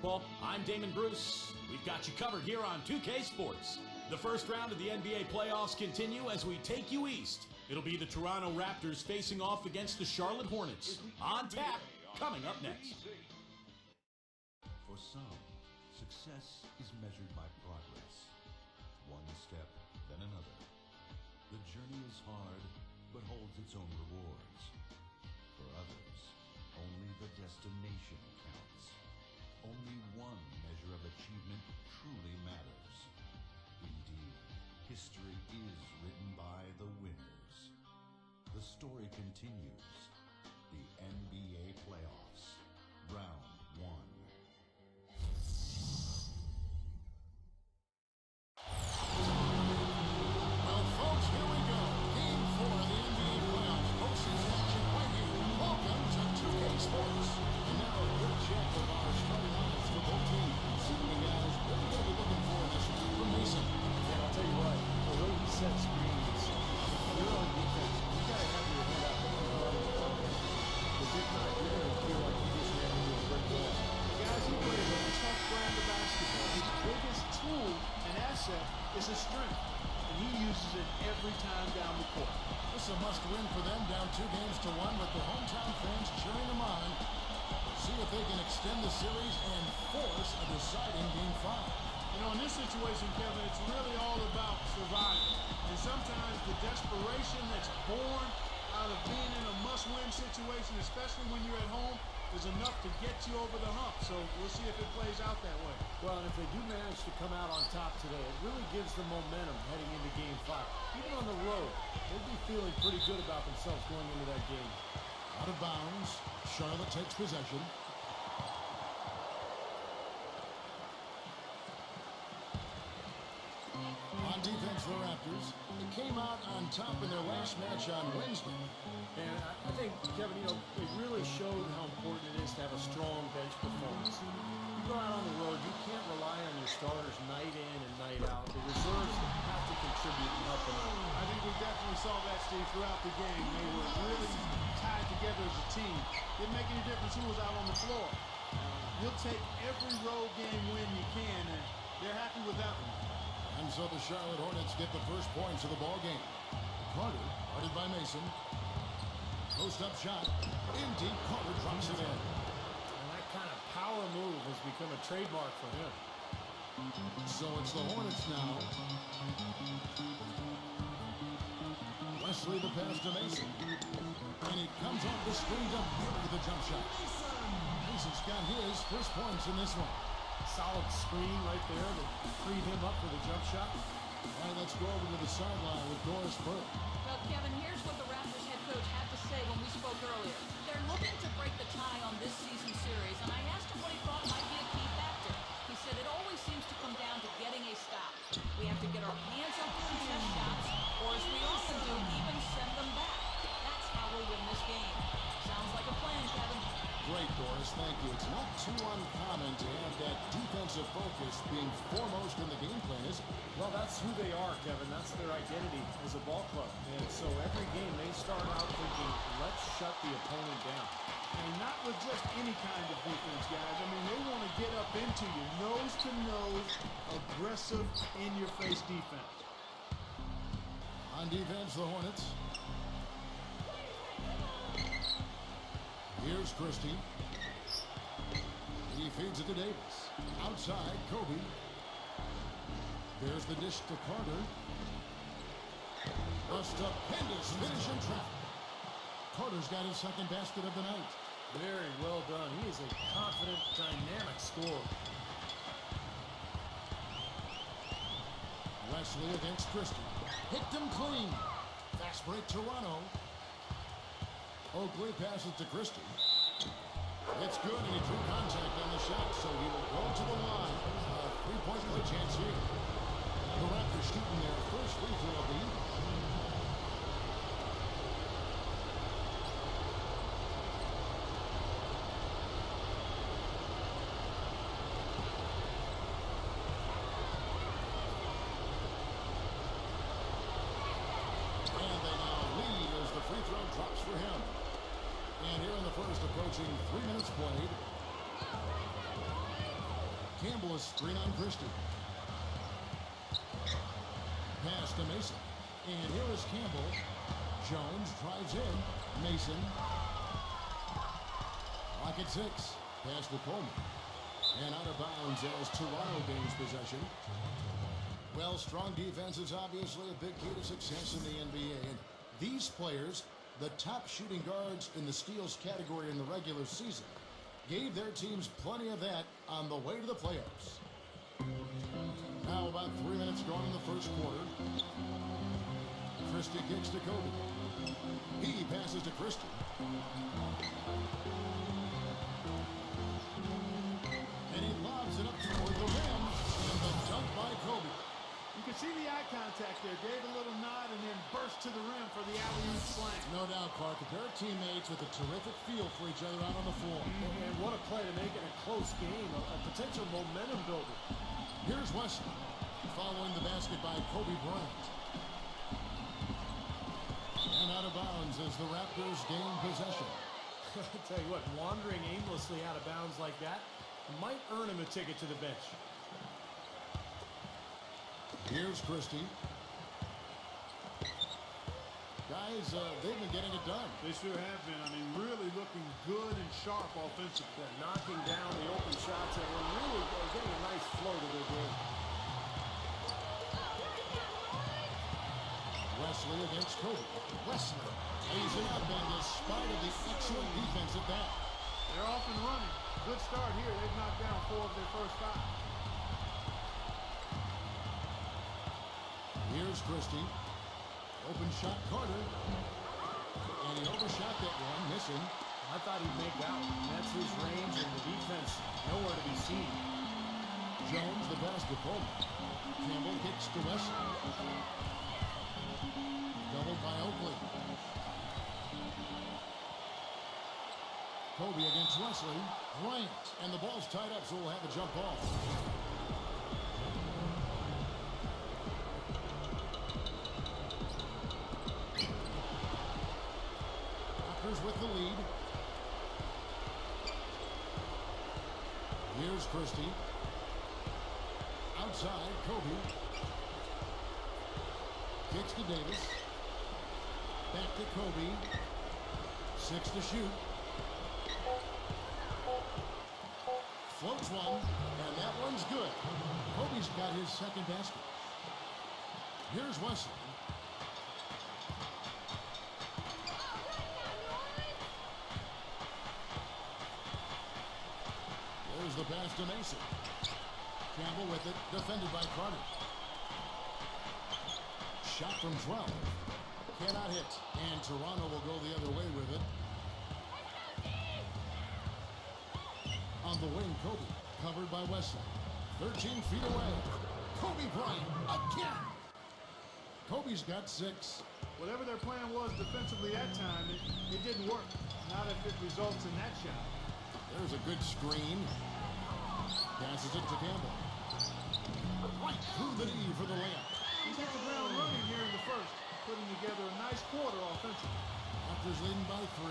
basketball. I'm Damon Bruce. We've got you covered here on 2K Sports. The first round of the NBA playoffs continue as we take you east. It'll be the Toronto Raptors facing off against the Charlotte Hornets. On tap, coming up next. For some, success is measured by progress. One step, then another. The journey is hard, but holds its own rewards. For others, only the destination counts. Only one measure of achievement truly matters. Indeed, history is written by the winners. The story continues. The NBA playoffs. Round 1. Well, folks, here we go. Game 4 of the NBA playoffs. Postseason action right here. Welcome to 2K Sports. And now a quick check of our starting lineups for both teams. See the guys, what are we going to be looking for this week from Mason? And I'll tell you what, the way he sets screens, you're on defense. You got to have your head out there and run the target. Because if not, you're going to feel like you just ran into a brick wall. Guys, he plays a tough brand of basketball. His biggest tool and asset is his strength, and he uses it every time down the court. This is a must-win for them, down 2-1, with their hometown fans cheering them on. See if they can extend the series and force a deciding Game 5. You know, in this situation, Kevin, it's really all about surviving. And sometimes the desperation that's born out of being in a must-win situation, especially when you're at home, is enough to get you over the hump. So we'll see if it plays out that way. Well, and if they do manage to come out on top today, it really gives them momentum heading into Game 5. Even on the road, they'll be feeling pretty good about themselves going into that game. Out of bounds. Charlotte takes possession. On defense, the Raptors. They came out on top in their last match on Wednesday. And I think, Kevin, you know, it really showed how important it is to have a strong bench performance. You go out on the road, you can't rely on your starters night in and night out. The reserves have to contribute and help them out. I think we definitely saw that, Steve, throughout the game. They were really tied together as a team. Didn't make any difference who was out on the floor. You'll take every road game win you can, and they're happy with that one. And so the Charlotte Hornets get the first points of the ball game. Carter, guarded by Mason. Post-up shot. In deep, Carter drops it in. And that kind of power move has become a trademark for him. So it's the Hornets now. Wesley the pass to Mason. And he comes off the screen up with the jump shot. Mason's got his first points in this one. Solid screen right there that freed him up for the jump shot. All right, let's go over to the sideline with Doris Burke. Well, Kevin, here's what the Raptors head coach had to say when we spoke earlier. They're looking to break the tie on this season's series, and I asked him what he thought might be a key factor. He said it always seems to come down to getting a stop. We have to get our hands up and contest shots, or as we often do, even send them back. That's how we'll win this game. Sounds like a plan, Kevin. Great, Doris. Thank you. It's not too uncommon to have that defensive focus being foremost in the game plan, is it? Well, that's who they are, Kevin. That's their identity as a ball club. And so every game they start out thinking, let's shut the opponent down. And not with just any kind of defense, guys. I mean, they want to get up into you. Nose-to-nose, aggressive, in-your-face defense. On defense, the Hornets. Here's Christie. He feeds it to Davis. Outside, Kobe. There's the dish to Carter. A stupendous finish in traffic. Carter's got his second basket of the night. Very well done. He is a confident, dynamic scorer. Wesley against Christie. Hit them clean. Fast break, Toronto. Oakley passes to Christie. It's good, and he drew contact on the shot, so he will go to the line. A three-point play chance here. The Raptors shooting their first free throw of the evening. And they now lead as the free throw drops for him. And here in the first, approaching 3 minutes played. Campbell, a screen on Christie. Pass to Mason. And here is Campbell. Jones drives in. Mason. Lock at 6. Pass to Coleman. And out of bounds as Toronto gains possession. Well, strong defense is obviously a big key to success in the NBA. And these players, the top shooting guards in the steals category in the regular season, gave their teams plenty of that on the way to the playoffs. Now about 3 minutes gone in the first quarter. Christie kicks to Kobe. He passes to Christie. And he lobs it up toward the rim. And the dunk by Kobe. You can see the eye contact there. Gave a little nod and then burst to the rim for the alley-oop slam. No doubt, Clark. A pair of teammates with a terrific feel for each other out on the floor. And what a play to make it a close game, a potential momentum builder. Here's Wesley, following the basket by Kobe Bryant. And out of bounds as the Raptors gain possession. I'll tell you what, wandering aimlessly out of bounds like that might earn him a ticket to the bench. Here's Christie. Guys, they've been getting it done. They sure have been. I mean, really looking good and sharp offensively. They're knocking down the open shots and we're really getting a nice flow to their game. Wesley against Kobe. Wesley lays it up, and despite of the excellent defense at that. They're off and running. Good start here. They've knocked down 4 of their first 5. Here's Christie. Open shot, Carter. And he overshot that one, missing. I thought he'd make that one. That's his range and the defense nowhere to be seen. Jones, the pass to Coleman. Campbell kicks to Wesley. Doubled by Oakley. Kobe against Wesley. Bryant. And the ball's tied up, so we'll have a jump off. With the lead. Here's Christie. Outside, Kobe. Kicks to Davis. Back to Kobe. 6 to shoot. Floats one, and that one's good. Kobe's got his second basket. Here's Wesley. There's the pass to Mason. Campbell with it, defended by Carter. Shot from 12. Cannot hit, and Toronto will go the other way with it. On the wing, Kobe, covered by Wesley. 13 feet away. Kobe Bryant again. Kobe's got 6. Whatever their plan was defensively that time, it didn't work. Not if it results in that shot. There's a good screen. Passes it to Campbell. Right through the knee for the layup. He's hit the ground running here in the first, putting together a nice quarter offensively. Raptors leading by 3.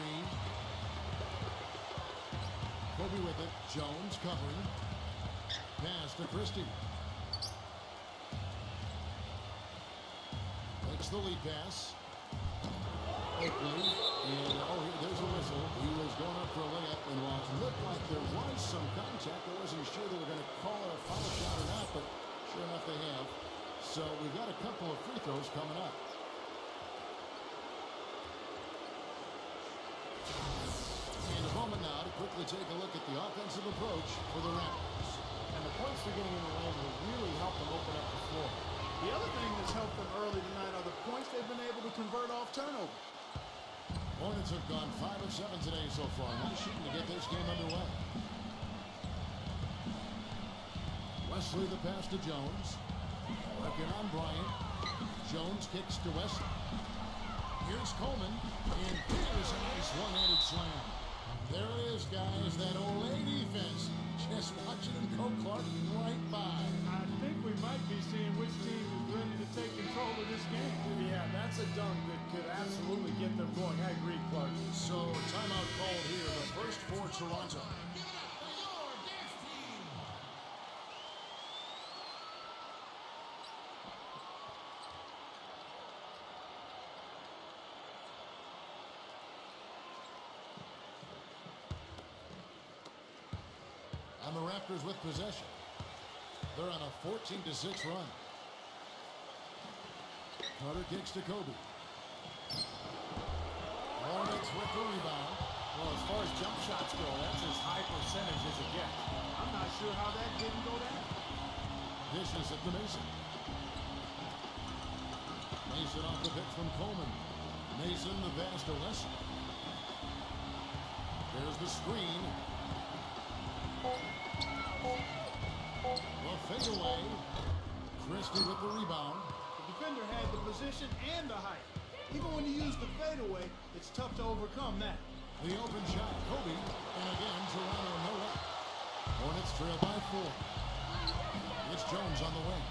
Kobe with it. Jones covering. Pass to Christie. Makes the lead pass. Oakley. And, there's a whistle. He was going up for a layup, and while it looked like there was some contact, I wasn't sure they were going to call it a foul shot or not, but sure enough they have. So we've got a couple of free throws coming up. And a moment now to quickly take a look at the offensive approach for the Raptors. And the points they're getting in the lane will really help them open up the floor. The other thing that's helped them early tonight are the points they've been able to convert off turnovers. Hornets have gone 5 of 7 today so far. Nice shooting to get this game underway. Wesley the pass to Jones. Working on Bryant. Jones kicks to Wesley. Here's Coleman. And here's a nice one-handed slam. There it is, guys. That Olay defense. Just watching him go, Clark, right by. I think we might be seeing which team is ready to take control of this game. Yeah, that's a dunk that could absolutely get them going. I agree, Clark. So, timeout called here. The first for Toronto. And the Raptors with possession. They're on a 14-6 run. Carter kicks to Kobe. Hornets with the rebound. Well, as far as jump shots go, that's as high percentage as it gets. I'm not sure how that didn't go down. Dishes it to Mason. Mason off the pick from Coleman. Mason, the pass to Leslie. There's the screen. The fadeaway. Christie with the rebound. The defender had the position and the height. Even when you use the fadeaway, it's tough to overcome that. The open shot, Kobe. And again, Toronto no up. Hornets trail by 4. It's Jones on the wing.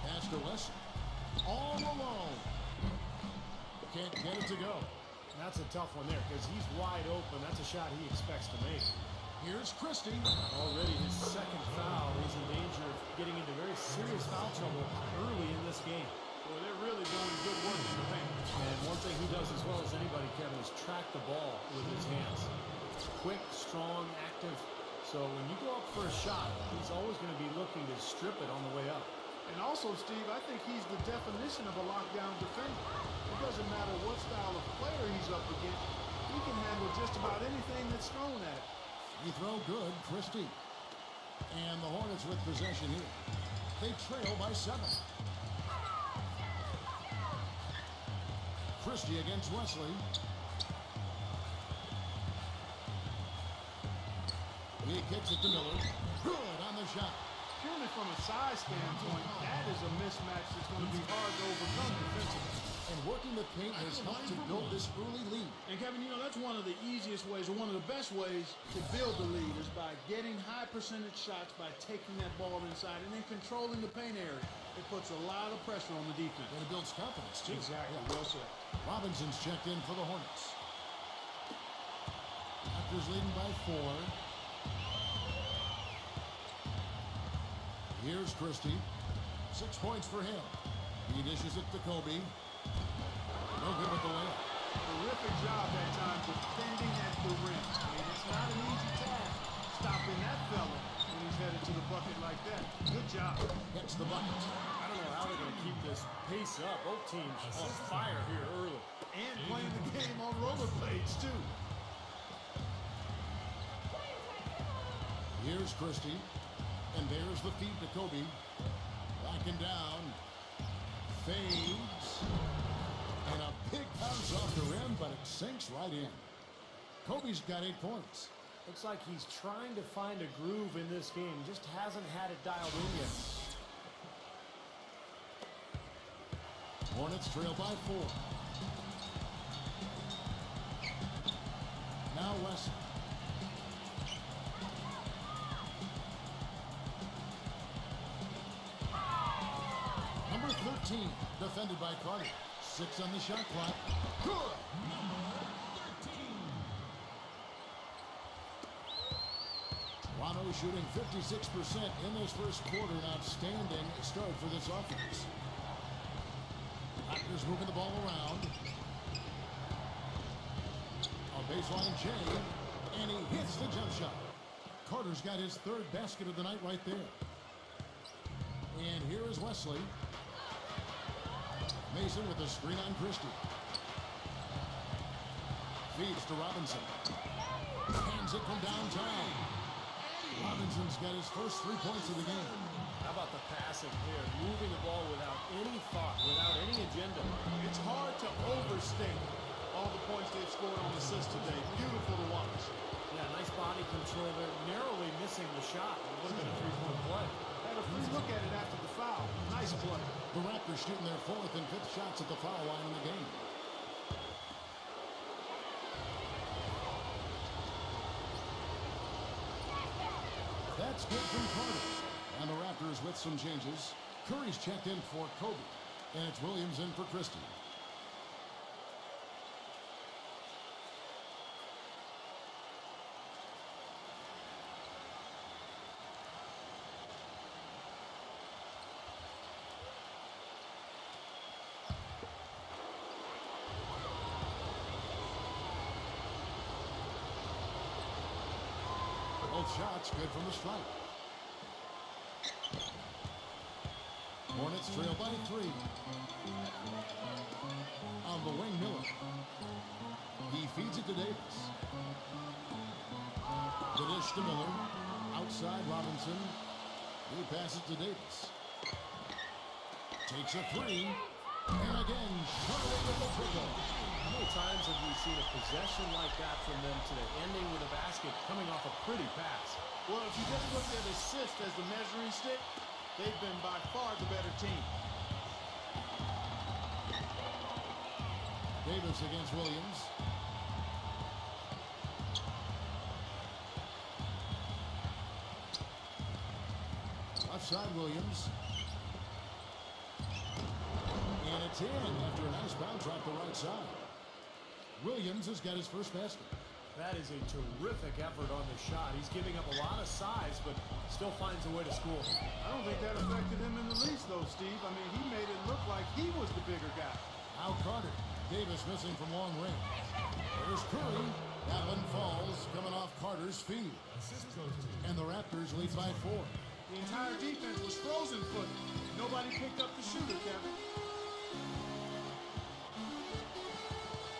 Pass to Leslie. All alone. Can't get it to go. That's a tough one there because he's wide open. That's a shot he expects to make. Here's Christie. Already his second foul. He's in danger of getting into very serious foul trouble early in this game. Boy, they're really doing good work in the paint. And one thing he does as well as anybody, Kevin, is track the ball with his hands. Quick, strong, active. So when you go up for a shot, he's always going to be looking to strip it on the way up. And also, Steve, I think he's the definition of a lockdown defender. It doesn't matter what style of player he's up against. He can handle just about anything that's thrown at him. Free throw good, Christie. And the Hornets with possession here. They trail by 7. Christie against Wesley. He kicks it to Miller. Good on the shot. Purely from a size standpoint, that is a mismatch that's going to be hard to overcome defensively. And working the paint has helped to build this early lead. And Kevin, you know, that's one of the easiest ways, or one of the best ways to build the lead is by getting high percentage shots, by taking that ball inside and then controlling the paint area. It puts a lot of pressure on the defense. And it builds confidence, too. Exactly. Yeah. Well said. Robinson's checked in for the Hornets. Raptors leading by 4. Here's Christie. 6 points for him. He dishes it to Kobe. No good with the layup. Terrific job that time defending at the rim. I mean, it's not an easy task stopping that fella when he's headed to the bucket like that. Good job. Gets the bucket. I don't know how they're going to keep this pace up. Both teams on fire here early. And playing the game on rollerblades, too. Here's Christie. And there's the feed to Kobe. Backing down. Fades. And a big bounce off the rim, but it sinks right in. Kobe's got 8 points. Looks like he's trying to find a groove in this game. Just hasn't had it dialed in yet. Hornets trail by 4. Now Wesley. Number 13, defended by Carter. 6 on the shot clock. Good. Toronto shooting 56% in this first quarter. An outstanding start for this offense. Raptors moving the ball around. On baseline, Jay. And he hits the jump shot. Carter's got his 3rd basket of the night right there. And here is Wesley. Mason with the screen on Christie. Feeds to Robinson. Hands it from downtown. Robinson's got his first 3 points of the game. How about the passing here? Moving the ball without any thought, without any agenda. It's hard to overstate all the points they've scored on assists today. Beautiful to watch. Yeah, nice body control there. Narrowly missing the shot. It would have been a 3-point play. Had a free look at it after the foul. Nice play. The Raptors shooting their 4th and 5th shots at the foul line in the game. That's good from Carter. And the Raptors with some changes. Curry's checked in for Kobe. And it's Williams in for Christie. Both shots good from the stripe. Hornets trail by 3. On the wing, Miller. He feeds it to Davis. The dish to Miller. Outside Robinson. He passes to Davis. Takes a 3. And again, Charlotte with the triple. How many times have we seen a possession like that from them today, ending with a basket coming off a pretty pass? Well, if you just look at assist as the measuring stick, they've been by far the better team. Davis against Williams. Left side Williams. And it's in after a nice bounce off the right side. Williams has got his first basket. That is a terrific effort on the shot. He's giving up a lot of size, but still finds a way to score. I don't think that affected him in the least, though, Steve. I mean, he made it look like he was the bigger guy. Now Carter. Davis missing from long range. There's Curry. That one falls coming off Carter's feed. And the Raptors lead by 4. The entire defense was frozen footed. Nobody picked up the shooter, Kevin.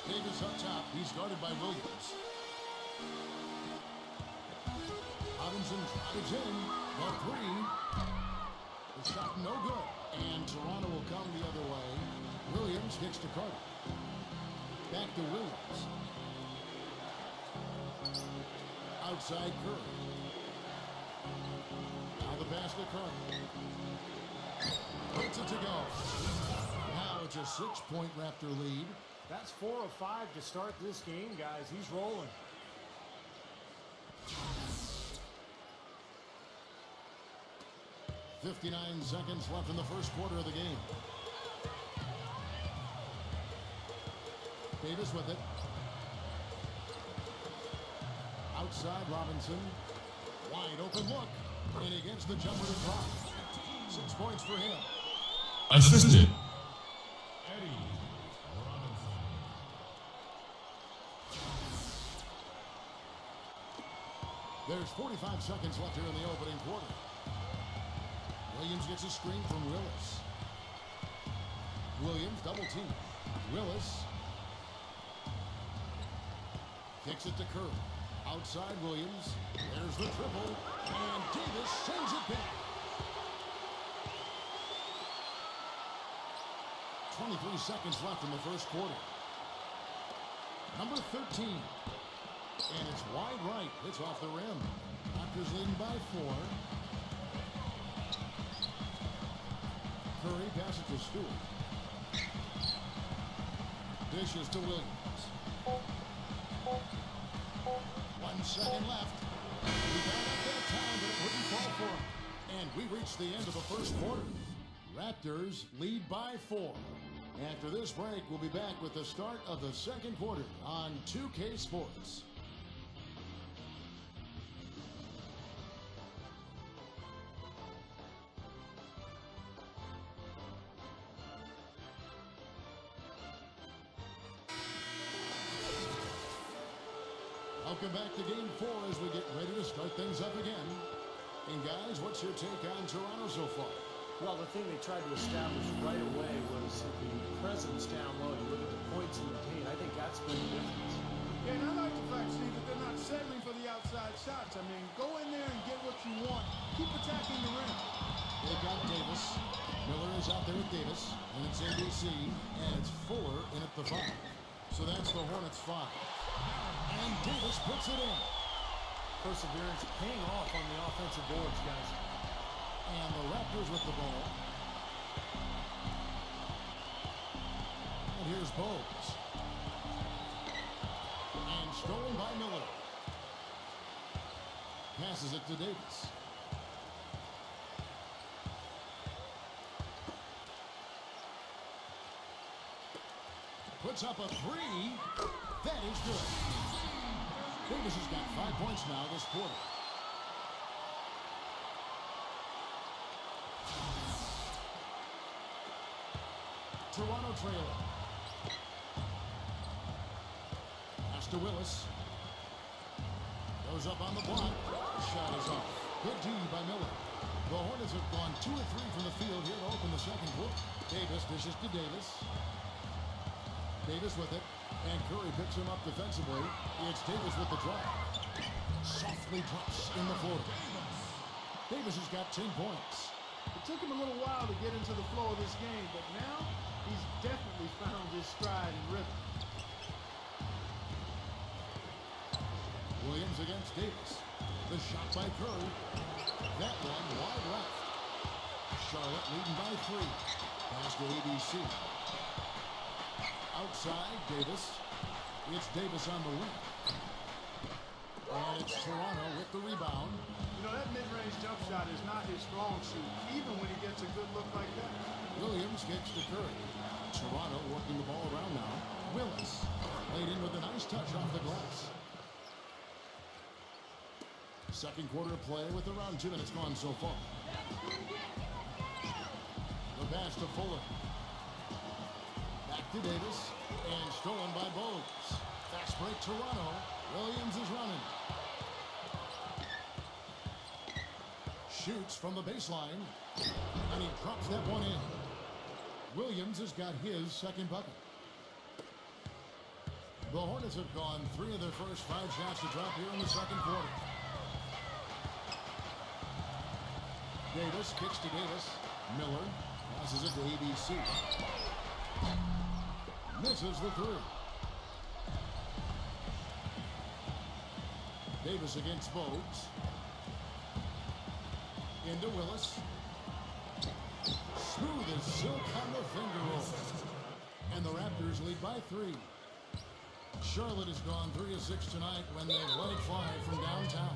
Davis up top. He's guarded by Williams. Robinson drives in. The 3. The shot no good. And Toronto will come the other way. Williams kicks to Carter. Back to Williams. Outside Curry. Now the pass to Carter. Puts it to go. Now it's a 6-point Raptor lead. That's 4 of 5 to start this game, guys. He's rolling. .59 seconds left in the first quarter of the game. Davis with it. Outside Robinson. Wide open look. And he gets the jumper to drop. 6 points for him. Assisted. There's 45 seconds left here in the opening quarter. Williams gets a screen from Willis. Williams double team. Willis kicks it to Curry. Outside Williams. There's the triple. And Davis sends it back. 23 seconds left in the first quarter. Number 13. And it's wide right. It's off the rim. Raptors leading by 4. Curry passes to Stewart. Dishes to Williams. 1 second left. We got up that time, but it wouldn't fall for him. And we reach the end of the first quarter. Raptors lead by 4. After this break, we'll be back with the start of the second quarter on 2K Sports. Welcome back to Game 4 as we get ready to start things up again. And guys, what's your take on Toronto so far? Well, the thing they tried to establish right away was the presence down low. You look at the points in the paint. I think that's been the difference. Yeah, and I like the fact, Steve, that they're not settling for the outside shots. I mean, go in there and get what you want. Keep attacking the rim. They've got Davis. Miller is out there with Davis. And it's ABC. And it's Fuller in at the 5. So that's the Hornets 5. And Davis puts it in. Perseverance paying off on the offensive boards, guys. And the Raptors with the ball. And here's Bogues. And stolen by Miller. Passes it to Davis. Puts up a 3. That is good. Davis has got 5 points now this quarter. Toronto trailer. Pass to Willis. Goes up on the block. shot is off. Good D by Miller. The Hornets have gone 2 of 3 from the field here to open the second quarter. Davis dishes to Davis. Davis with it. And Curry picks him up defensively. It's Davis with the drive. Softly drops in the floor. Davis has got 10 points. It took him a little while to get into the flow of this game, but now he's definitely found his stride and rhythm. Williams against Davis. The shot by Curry. That one wide left. Charlotte leading by 3. Pass to ABC. Outside, Davis. It's Davis on the wing. And it's Toronto with the rebound. You know, that mid-range jump shot is not his strong suit, even when he gets a good look like that. Williams kicks to Curry. Toronto working the ball around now. Willis laid in with a nice touch off the glass. Second quarter play with around 2 minutes gone so far. The pass to Fuller. Back to Davis. And stolen by Bogues. Fast break Toronto. Williams is running. Shoots from the baseline. And he drops that one in. Williams has got his second bucket. The Hornets have gone 3 of their first 5 shots to drop here in the second quarter. Davis kicks to Davis. Miller passes it to ABC. Misses the 3. Davis against Bogues. Into Willis. Smooth as silk on the finger roll. And the Raptors lead by 3. Charlotte has gone 3 of 6 tonight when they let it fly from downtown.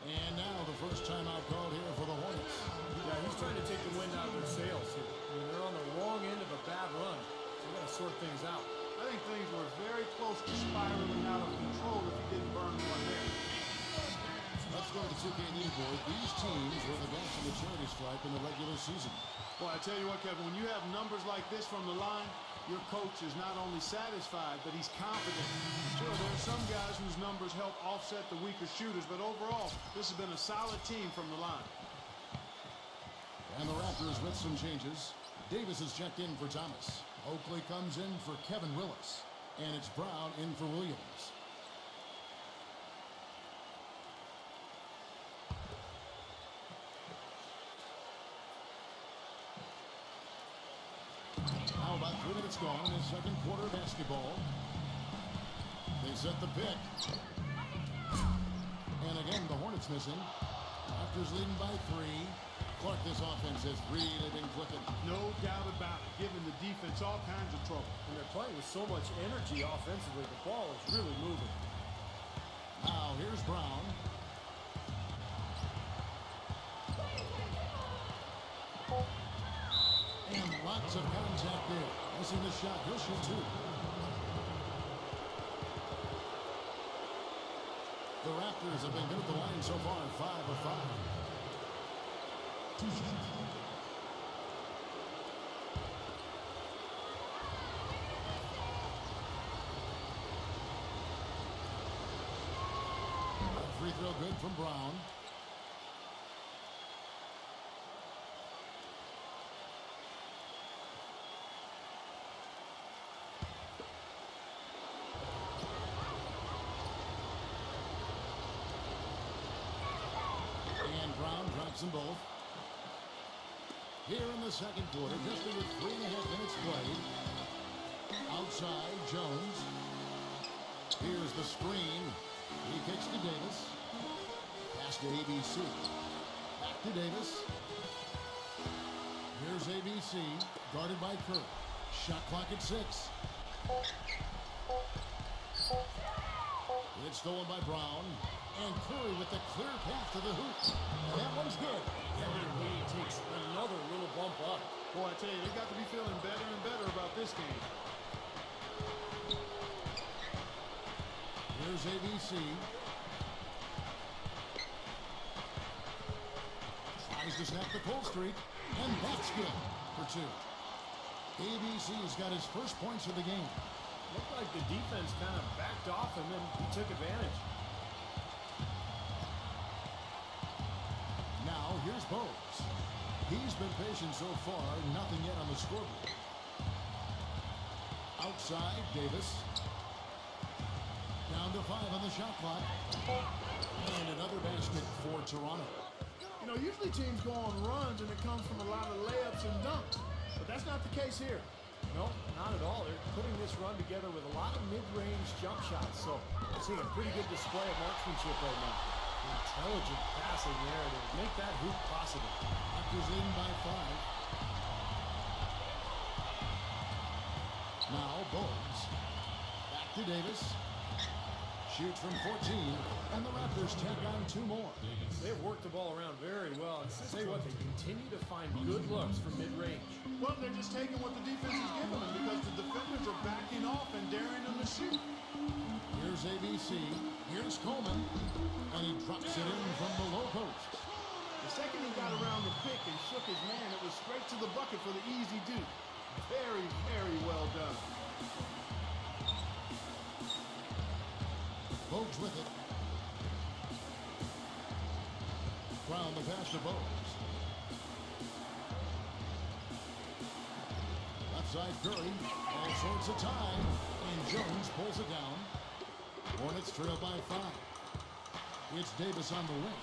And now the first timeout called here for the Hornets. Yeah, he's trying to take the wind out of their sails here. I mean, they're on the wrong end of a bad run. So got to sort things out. I think things were very close to spiraling out of control if he didn't burn one there. Let's go to the 2K leaderboard. These teams were the best in the charity stripe in the regular season. Boy, I tell you what, Kevin, when you have numbers like this from the line, your coach is not only satisfied, but he's confident. Sure, there are some guys whose numbers help offset the weaker shooters, but overall, this has been a solid team from the line. And the Raptors with some changes. Davis is checked in for Thomas. Oakley comes in for Kevin Willis. And it's Brown in for Williams. How about 3 minutes gone in the second quarter basketball? They set the pick. And again, the Hornets missing. Raptors leading by 3. Clark, this offense has really been clicking. No doubt about it, giving the defense all kinds of trouble. And they're playing with so much energy offensively. The ball is really moving. Now, here's Brown. And lots of contact there. Missing the shot. He'll shoot 2. The Raptors have been good at the line so far, 5 of 5. Free throw good from Brown. And Brown drops them both. Here in the second quarter, just under 3.5 minutes played. Outside, Jones. Here's the screen. He kicks to Davis. Pass to ABC. Back to Davis. Here's ABC, guarded by Curry. Shot clock at 6. It's stolen by Brown. And Curry with the clear path to the hoop. And that one's good. Kevin Lee takes another little bump up. Boy, I tell you, they got to be feeling better and better about this game. Here's ABC. Tries to snap the cold streak. And that's good for 2. ABC's got his first points of the game. Looked like the defense kind of backed off and then he took advantage. here's Bowes. He's been patient so far, nothing yet on the scoreboard. Outside, Davis. Down to 5 on the shot clock. And another basket for Toronto. You know, usually teams go on runs and it comes from a lot of layups and dunks. But that's not the case here. No, not at all. They're putting this run together with a lot of mid-range jump shots. So we're seeing a pretty good display of marksmanship right now. Intelligent passing there to make that hoop possible. Raptors leading by 5. Now Bowes. Back to Davis. Shoots from 14. And the Raptors tack on 2 more. They've worked the ball around very well. And say what, they continue to find good looks from mid-range. Well, they're just taking what the defense is giving them because the defenders are backing off and daring them to shoot. Here's ABC. Here's Coleman. And he drops it in from the low post. The second he got around the pick and shook his man, it was straight to the bucket for the easy deuce. Very, very well done. Bowes with it. Brown the pass to Bowes. Left side Curry. All sorts of time. And Jones pulls it down. Hornets trail by 5. It's Davis on the wing.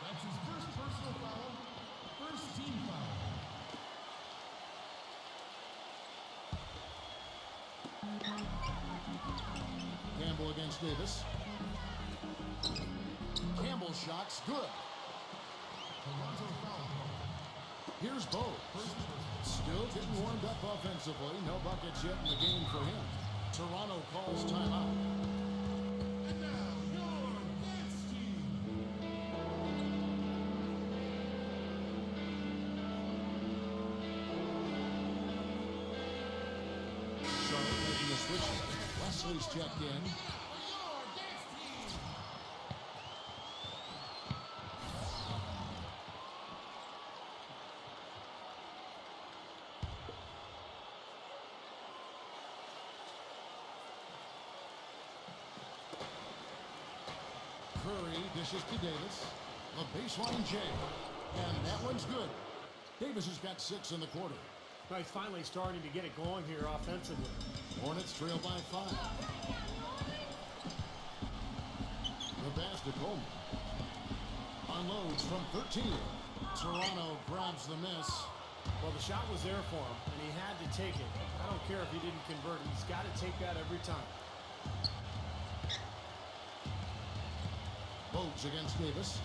That's his first personal foul, first team foul. Campbell against Davis. Campbell's shot's good. Toronto foul. Here's Bowes. Still getting warmed up offensively. No buckets yet in the game for him. Toronto calls timeout. And now, your dance team. Charlotte making a switch. Wesley's checked in. For your dance team. Curry dishes to Davis. A baseline J. And that one's good. Davis has got 6 in the quarter. Now he's finally starting to get it going here offensively. Hornets trail by 5. The pass to Coleman. Unloads from 13. Toronto grabs the miss. Well, the shot was there for him, and he had to take it. I don't care if he didn't convert it. He's got to take that every time. Bowes against Davis.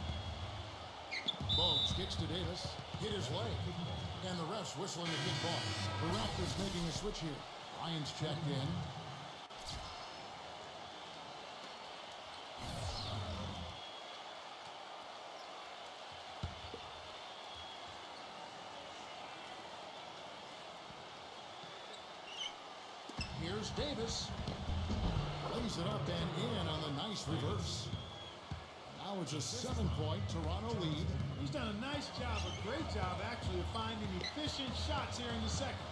Bowes kicks to Davis. Hit his leg. And the refs whistling a kick ball. The Raptors making a switch here. Ryan's checked in. Here's Davis. Lays it up and in on the nice reverse. Now it's a 7-point Toronto lead. He's done a nice job, a great job actually, of finding efficient shots here in the second.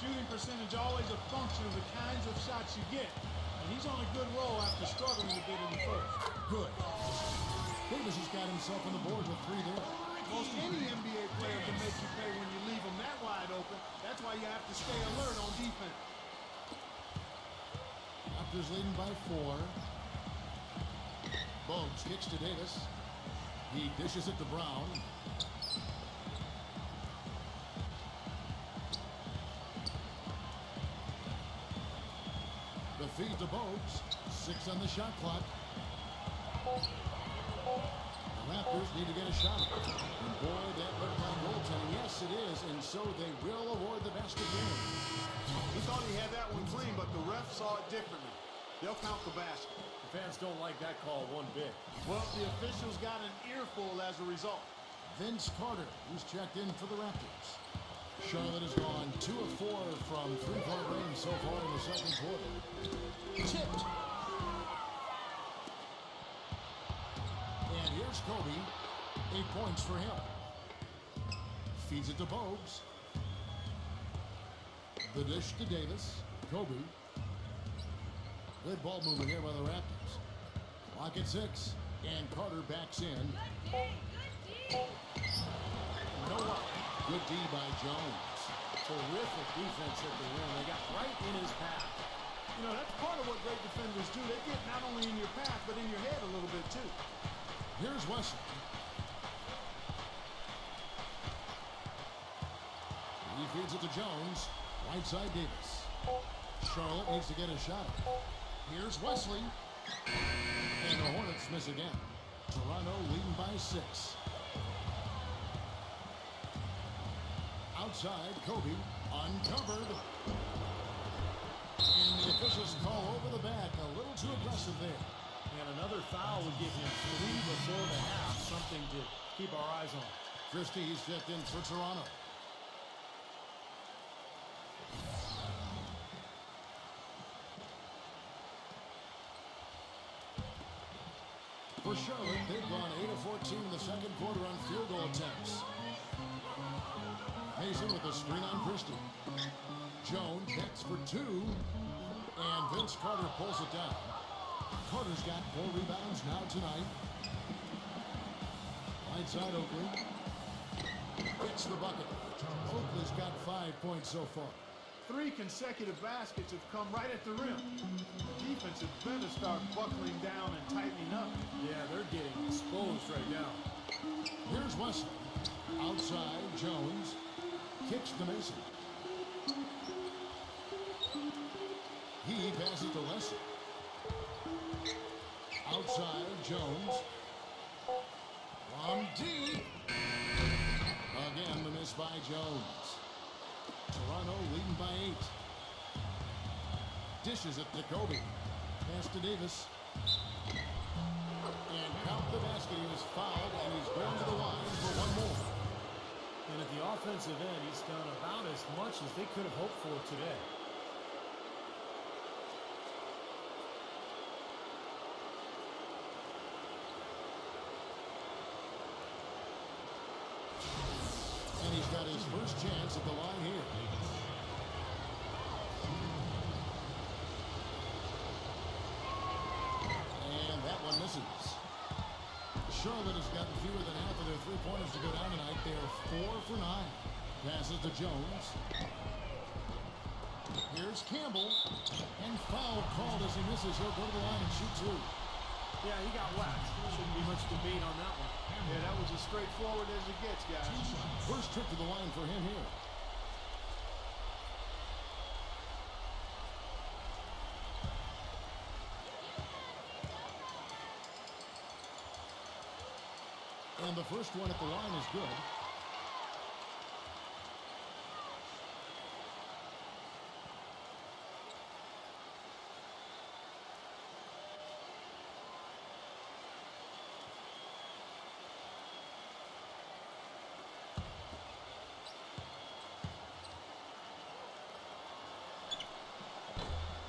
Shooting percentage always a function of the kinds of shots you get. And he's on a good roll after struggling a bit in the first. Good. Davis has got himself on the board with 3 there. Most any NBA player can make you pay when you leave them that wide open. That's why you have to stay alert on defense. Raptors leading by 4. Bowes kicks to Davis. He dishes it to Brown. The feed to Bowes. 6 on the shot clock. The Raptors need to get a shot. And boy, that looked like goaltending. Yes, it is. And so they will award the basket game. He thought he had that one clean, but the ref saw it differently. They'll count the basket. The fans don't like that call one bit. Well, the officials got an earful as a result. Vince Carter, who's checked in for the Raptors. Charlotte has gone 2 of 4 from 3-point range so far in the second quarter. Tipped. And here's Kobe. 8 points for him. Feeds it to Bowes. The dish to Davis. Kobe. Good ball movement here by the Raptors. Clock at 6. And Carter backs in. Noah. Good D by Jones. Terrific defense at the rim. They got right in his path. You know, that's part of what great defenders do. They get not only in your path, but in your head a little bit, too. Here's Wesley. He feeds it to Jones. Right side Davis. Charlotte needs to get a shot. Here's Wesley. And the Hornets miss again. Toronto leading by 6. Outside, Kobe uncovered. And the officials call over the back. A little too aggressive there. And another foul would give him 3 before the half. Something to keep our eyes on. Christie's checked in for Toronto. For Charlotte, they've gone 8 of 14 in the second quarter on field goal attempts. Mason with a screen on Christie. Jones hits for 2. And Vince Carter pulls it down. Carter's got 4 rebounds now tonight. Right side Oakley. Hits the bucket. Oakley's got 5 points so far. 3 consecutive baskets have come right at the rim. Defense had better start buckling down and tightening up. Yeah, they're getting exposed right now. Here's Wesley. Outside, Jones. Kicks to Mason. He passes to Wesley. Outside, Jones. From deep. Again, the miss by Jones. Toronto leading by 8. Dishes it to Kobe. Pass to Davis. And count the basket. He was fouled, and he's going to the line for 1 more. And at the offensive end, he's done about as much as they could have hoped for today. And he's got his first chance at the line here. And that one misses. Charlotte has gotten fewer than half of their 3-pointers to go down tonight. They are 4 for 9. Passes to Jones. Here's Campbell. And foul called as he misses. He'll go to the line and shoot 2. Yeah, he got whacked. Shouldn't be much debate on that one. Yeah, that was as straightforward as it gets, guys. First trip to the line for him here. And the first one at the line is good.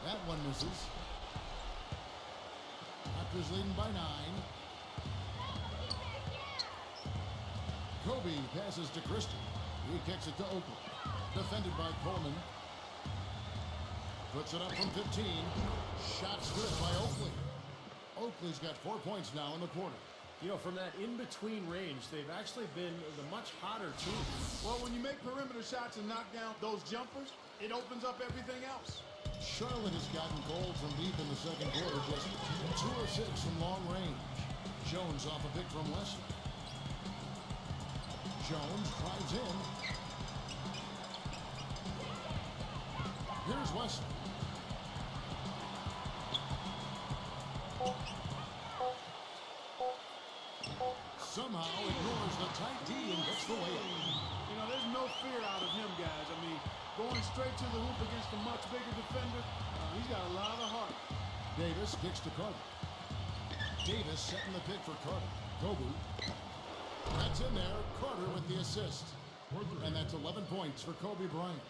That one misses. Raptors leading by 9. Kobe passes to Christie. He kicks it to Oakley. Defended by Coleman. Puts it up from 15. Shot's good by Oakley. Oakley's got 4 points now in the quarter. You know, from that in-between range, they've actually been the much hotter team. Well, when you make perimeter shots and knock down those jumpers, it opens up everything else. Charlotte has gotten gold from deep in the second quarter. Just 2 of 6 from long range. Jones off a pick from Wesley. Jones drives in. Here's Wesley. Somehow ignores the tight D and gets the layup. You know, there's no fear out of him, guys. I mean, going straight to the hoop against a much bigger defender, he's got a lot of heart. Davis kicks to Carter. Davis setting the pick for Carter. Kobe. That's in there. Carter with the assist. And that's 11 points for Kobe Bryant.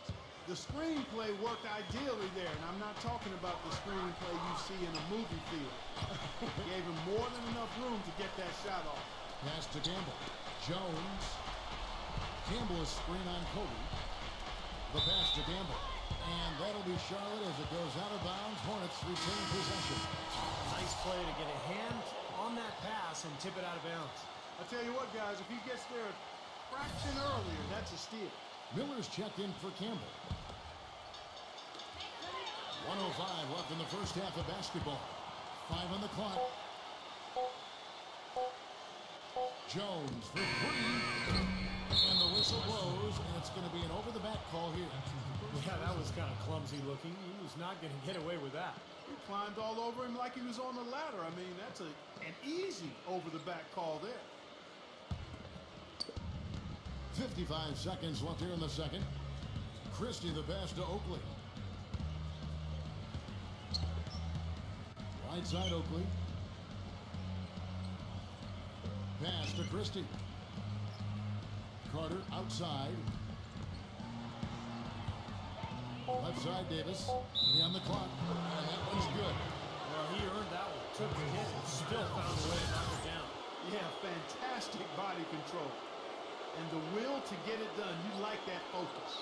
The screenplay worked ideally there, and I'm not talking about the screenplay you see in a movie theater. Gave him more than enough room to get that shot off. Pass to Campbell. Jones. Campbell is screen on Kobe. The pass to Campbell. And that'll be Charlotte as it goes out of bounds. Hornets retain possession. Nice play to get a hand on that pass and tip it out of bounds. I tell you what, guys, if he gets there a fraction earlier, that's a steal. Miller's checked in for Campbell. 1:05 left in the first half of basketball. 5 on the clock. Jones for 3. And the whistle blows, and it's going to be an over-the-back call here. Yeah, that was kind of clumsy looking. He was not going to get away with that. He climbed all over him like he was on the ladder. I mean, that's an easy over-the-back call there. 55 seconds left here in the second. Christie the pass to Oakley. Right side Oakley. Pass to Christie. Carter outside. Left side Davis. 3 on the clock. And that one's good. Well, he earned that one. Took the hit and still found a way to knock it down. Yeah, fantastic body control. And the will to get it done. You like that focus.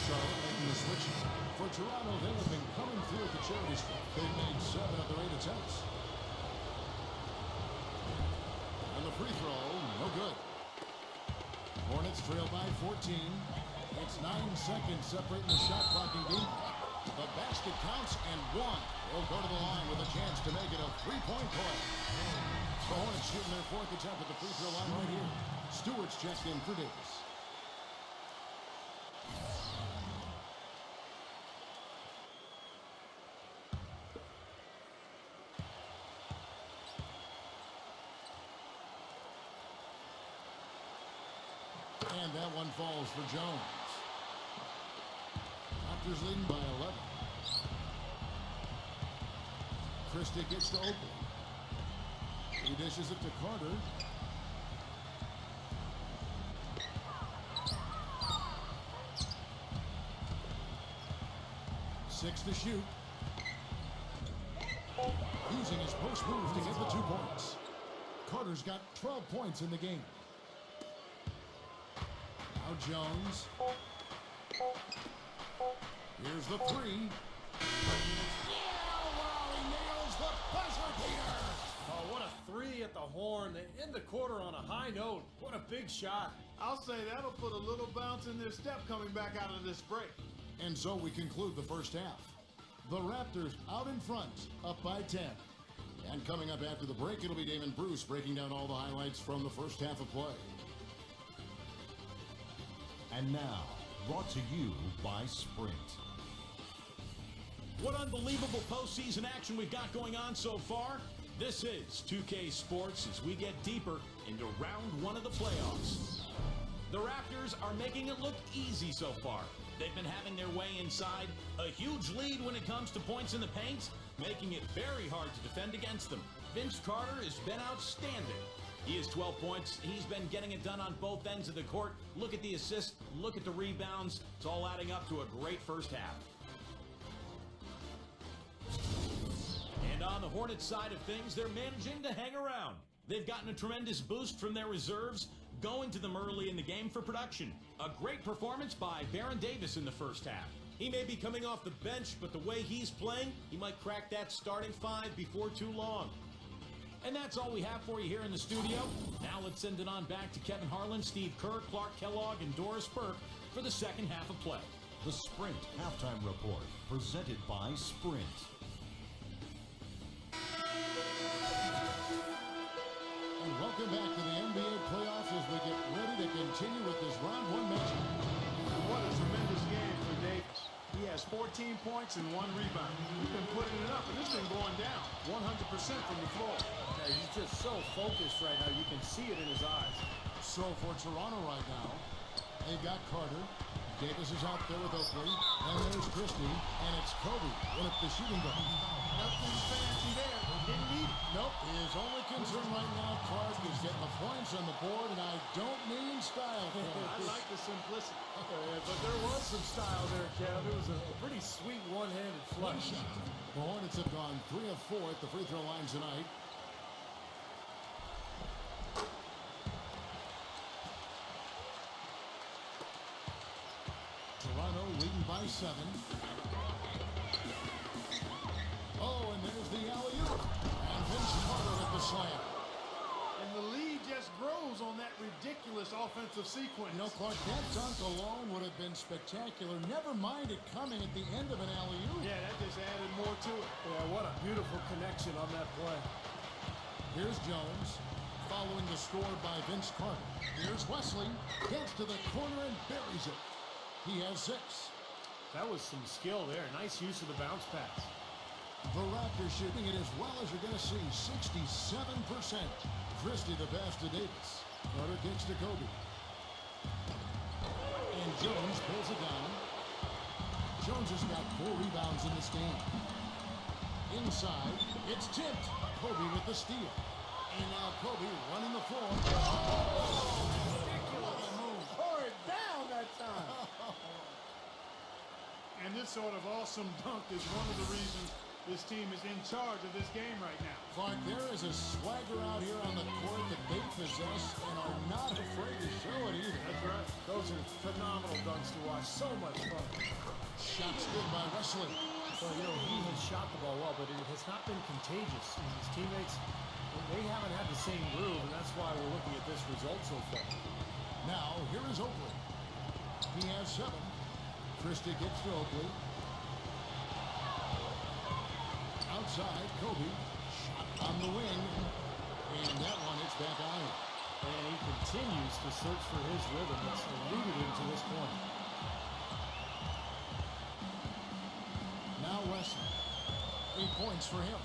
Charlotte making the switch. For Toronto, they have been coming through at the charity stripe. They've made 7 of their 8 attempts. And the free throw, no good. Hornets trail by 14. It's 9 seconds separating the shot clock and game. The basket counts and 1. They'll go to the line with a chance to make it a 3-point play. The Hornets shooting their 4th attempt at the free throw line right here. Stewart's checked in for Davis. And that one falls for Jones. Raptors leading by 11. Christie gets to Oakley. He dishes it to Carter. Six to shoot. Using his post move to get the 2 points. Carter's got 12 points in the game. Now Jones. Here's the 3. Yeah, wow, he nails the buzzer beater. Oh, what a 3 at the horn. They end the quarter on a high note. What a big shot. I'll say that'll put a little bounce in their step coming back out of this break. And so we conclude the first half. The Raptors out in front, up by 10. And coming up after the break, it'll be Damon Bruce breaking down all the highlights from the first half of play. And now, brought to you by Sprint. What unbelievable postseason action we've got going on so far. This is 2K Sports as we get deeper into round 1 of the playoffs. The Raptors are making it look easy so far. They've been having their way inside, a huge lead when it comes to points in the paint, making it very hard to defend against them. Vince Carter has been outstanding. He has 12 points. He's been getting it done on both ends of the court. Look at the assists. Look at the rebounds. It's all adding up to a great first half. And on the Hornets side of things, they're managing to hang around. They've gotten a tremendous boost from their reserves, going to them early in the game for production. A great performance by Baron Davis in the first half. He may be coming off the bench, but the way he's playing, he might crack that starting 5 before too long. And that's all we have for you here in the studio. Now let's send it on back to Kevin Harlan, Steve Kerr, Clark Kellogg, and Doris Burke for the second half of play. The Sprint Halftime Report, presented by Sprint. And welcome back to the NBA playoffs as we get ready to continue with this round 1 matchup. What a tremendous game for Davis. He has 14 points and 1 rebound. He's been putting it up, and it's been going down 100% from the floor. Yeah, he's just so focused right now. You can see it in his eyes. So for Toronto right now, they've got Carter. Davis is out there with Oakley. And there's Christie. And it's Kobe with the shooting guard. Nothing fancy there. Didn't need it. Nope. His only concern right now, Clark, is getting the points on the board, and I don't mean style points. I like the simplicity. But there was some style there, Kev. It was a pretty sweet one-handed flush. The Hornets have gone 3 of 4 at the free throw line tonight. leading by 7. Oh, and there's the alley-oop. And Vince Carter at the slam. And the lead just grows on that ridiculous offensive sequence. You know, Clark, that dunk alone would have been spectacular. Never mind it coming at the end of an alley-oop. Yeah, that just added more to it. Yeah, what a beautiful connection on that play. Here's Jones, following the score by Vince Carter. Here's Wesley, gets to the corner and buries it. He has 6. That was some skill there. Nice use of the bounce pass. The Raptors shooting it as well as you're going to see, 67%. Christie the pass to Davis. Carter kicks to Kobe. And Jones pulls it down. Jones has got 4 rebounds in this game. Inside, it's tipped. Kobe with the steal. And now Kobe running the floor. Oh, ridiculous move. Tore it down that time. And this sort of awesome dunk is one of the reasons this team is in charge of this game right now. Clark, there is a swagger out here on the court that they possess and are not afraid to show it either. That's right. Those are phenomenal dunks to watch. So much fun. Shots good by Wesley. Well, you know, he has shot the ball well, but it has not been contagious. And his teammates, they haven't had the same groove, and that's why we're looking at this result so far. Now, here is Oakley. He has 7. Christie gets to Oakley. Outside, Kobe. Shot on the wing. And that one hits back iron. And he continues to search for his rhythm. It's eluded him to this point. Now Wesley. 8 points for him.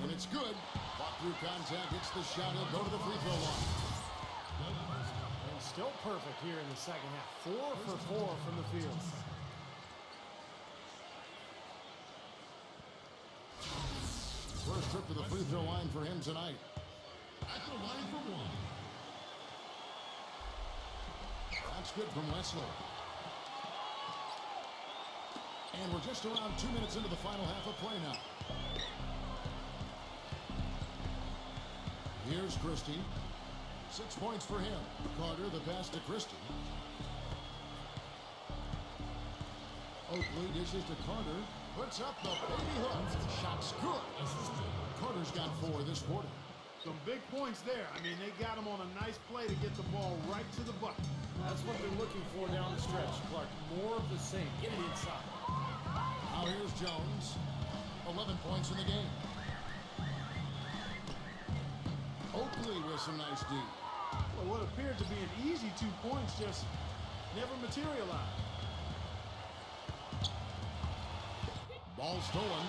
And it's good. Fought through contact. Gets the shot. He'll go to the free throw line. And still perfect here in the second half. 4 for 4 from the field. First trip to the free throw line for him tonight. At the line for 1. That's good from Wesley. And we're just around 2 minutes into the final half of play now. Here's Christie. 6 points for him. Carter, the pass to Christie. Oakley dishes to Carter. Puts up the baby hook. Shot's good. Carter's got 4 this quarter. Some big points there. I mean, they got him on a nice play to get the ball right to the bucket. That's what they're looking for down the stretch, Clark. More of the same. Get it inside. Now here's Jones. 11 points in the game. Oakley with some nice D. Well, what appeared to be an easy 2 points just never materialized. Ball stolen.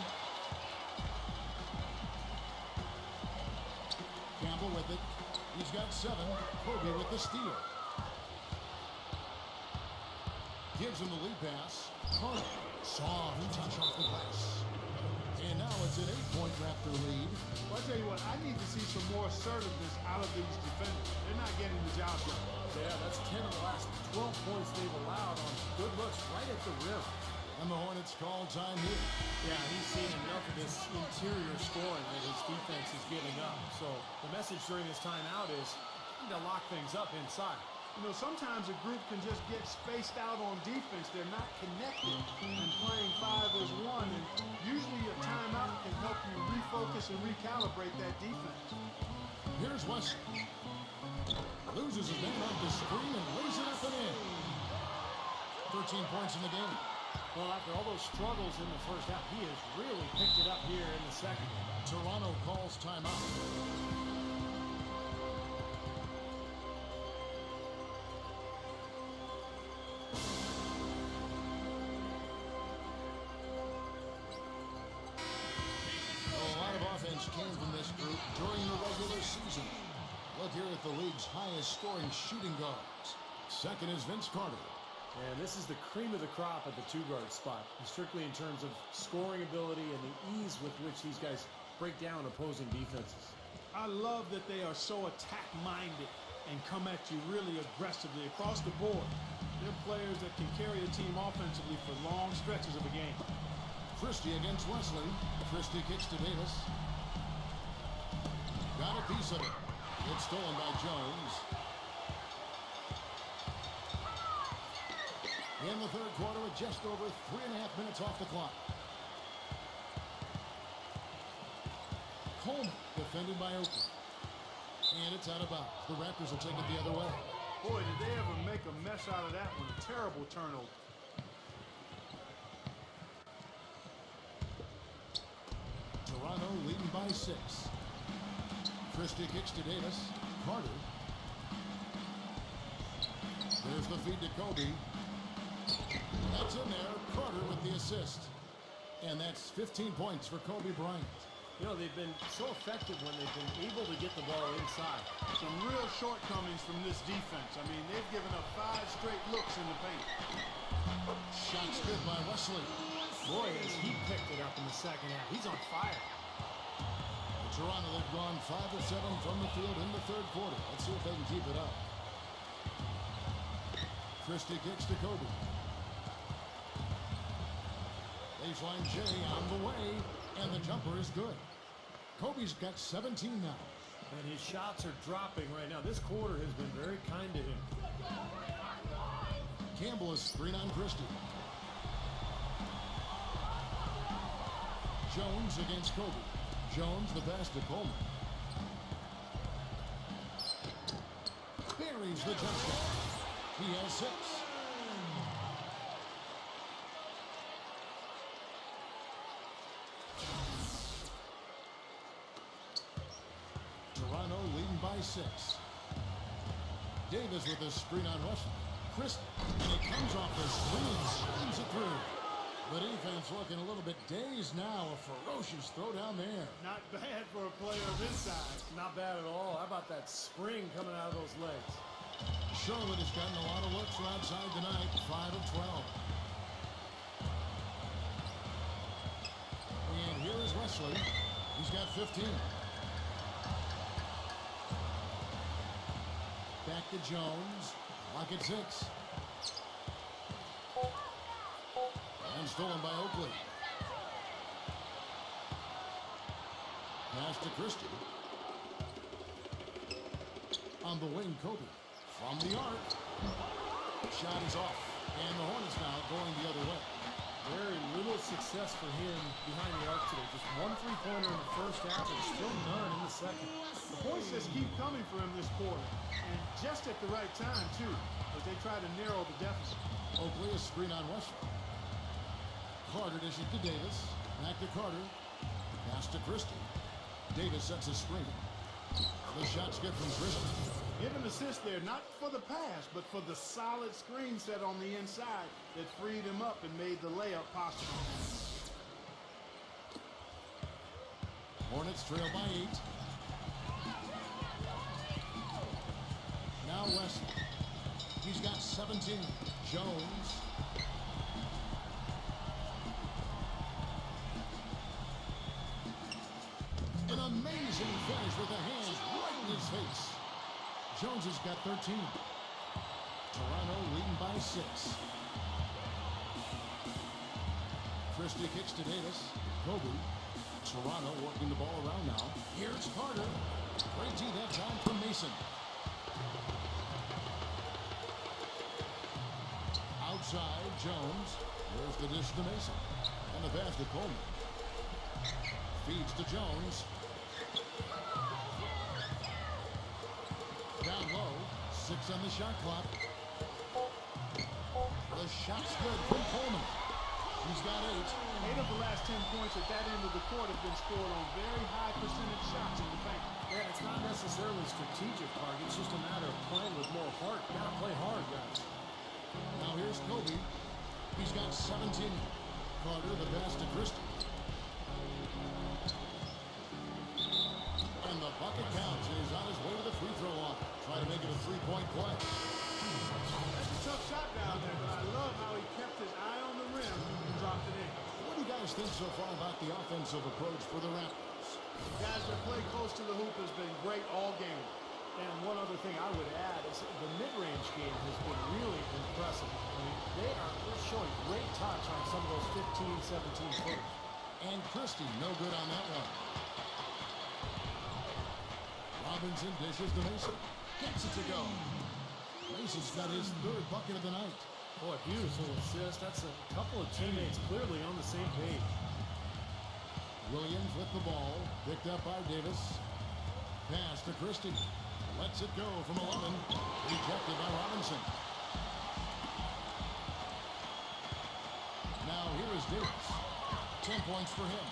Campbell with it. He's got 7. Kobe with the steal. Gives him the lead pass. Carter. Soft touch off the glass. And now it's an 8-point Raptor lead. Well, I tell you what, I need to see some more assertiveness out of these defenders. They're not getting the job done. Yeah, that's 10 of the last 12 points they've allowed on good looks right at the rim. And the Hornets call time here. Yeah, he's seen enough of this interior scoring that his defense is giving up. So the message during this timeout is you need to lock things up inside. You know, sometimes a group can just get spaced out on defense. They're not connected and playing 5 as 1. And usually a timeout can help you refocus and recalibrate that defense. Here's Wesley. Loses his man off the screen and lays it up and in. 13 points in the game. Well, after all those struggles in the first half, he has really picked it up here in the second. Toronto calls timeout. A lot of offense came from this group during the regular season. Look here at the league's highest scoring shooting guards. Second is Vince Carter. And this is the cream of the crop at the 2-guard spot, strictly in terms of scoring ability and the ease with which these guys break down opposing defenses. I love that they are so attack-minded and come at you really aggressively across the board. They're players that can carry a team offensively for long stretches of a game. Christie against Wesley. Christie kicks to Davis. Got a piece of it. It's stolen by Jones. in the third quarter with just over 3.5 minutes off the clock. Coleman defended by Oakley. And it's out of bounds. The Raptors will take it the other way. Boy, did they ever make a mess out of that one. A terrible turnover. Toronto leading by 6. Christie kicks to Davis. Carter. There's the feed to Kobe. That's in there. Carter with the assist. And that's 15 points for Kobe Bryant. You know, they've been so effective when they've been able to get the ball inside. Some real shortcomings from this defense. I mean, they've given up 5 straight looks in the paint. Shots good by Wesley. Boy, has he picked it up in the second half. He's on fire. Toronto, they've gone 5 of 7 from the field in the third quarter. Let's see if they can keep it up. Christie kicks to Kobe. Baseline J on the way, and the jumper is good. Kobe's got 17 now. And his shots are dropping right now. This quarter has been very kind to him. Campbell is screen on Christie. Jones against Kobe. Jones the pass to Coleman. Buries the touchdown. He has 6. Toronto leading by 6. Davis with a screen on Russell. Christie, and it comes off the screen, slams it through. The defense looking a little bit dazed now. A ferocious throw down there. Not bad for a player of his size. Not bad at all. How about that spring coming out of those legs? Charlotte has gotten a lot of looks from outside tonight. 5 of 12. And here is Wesley. He's got 15. Back to Jones. Lock at 6. And stolen by Oakley. Pass to Christie. On the wing, Kobe. From the arc. Shot is off. And the Hornets now going the other way. Very little success for him behind the arc today. Just 1 3-pointer in the first half and still none in the second. The points just keep coming for him this quarter. And just at the right time, too, as they try to narrow the deficit. Oakley is screen on Wesley. Carter dishes to Davis. Back to Carter. Pass to Christie. Davis sets a screen. The shot's good from Christie. Give an assist there, not for the pass, but for the solid screen set on the inside that freed him up and made the layup possible. Hornets trail by 8. Now Wesley. He's got 17. Jones. An amazing finish with the hands right in his face. Jones has got 13. Toronto leading by 6. Christie kicks to Davis. Kobe. Toronto working the ball around now. Here's Carter. Great D that time from Mason. Outside, Jones. There's the dish to Mason. And the pass to Coleman. Feeds to Jones. Down low. 6 on the shot clock. The shot's good from Coleman. He's got 8. 8 of the last 10 points at that end of the court have been scored on very high percentage shots in the paint. Yeah, it's not necessarily strategic, Park. It's just a matter of playing with more heart. You gotta play hard, guys. Now here's Kobe. He's got 17. Carter the pass to Christie. And the bucket counts. He's on his way to the free throw line. Try to make it a 3-point play. That's a tough shot down there, but I love how he kept his eye on the rim and dropped it in. What do you guys think so far about the offensive approach for the Raptors? Guys, their play close to the hoop has been great all game. And one other thing I would add is the mid-range game has been really impressive. I mean, they're showing great touch on some of those 15, 17 footers. And Christie, no good on that one. Robinson dishes to Mason. Gets it to go. Mason's got his 3rd bucket of the night. Boy, beautiful assist. That's a couple of teammates clearly on the same page. Williams with the ball. Picked up by Davis. Pass to Christie. Lets it go from 11. Rejected by Robinson. Now here is Davis. 10 points for him.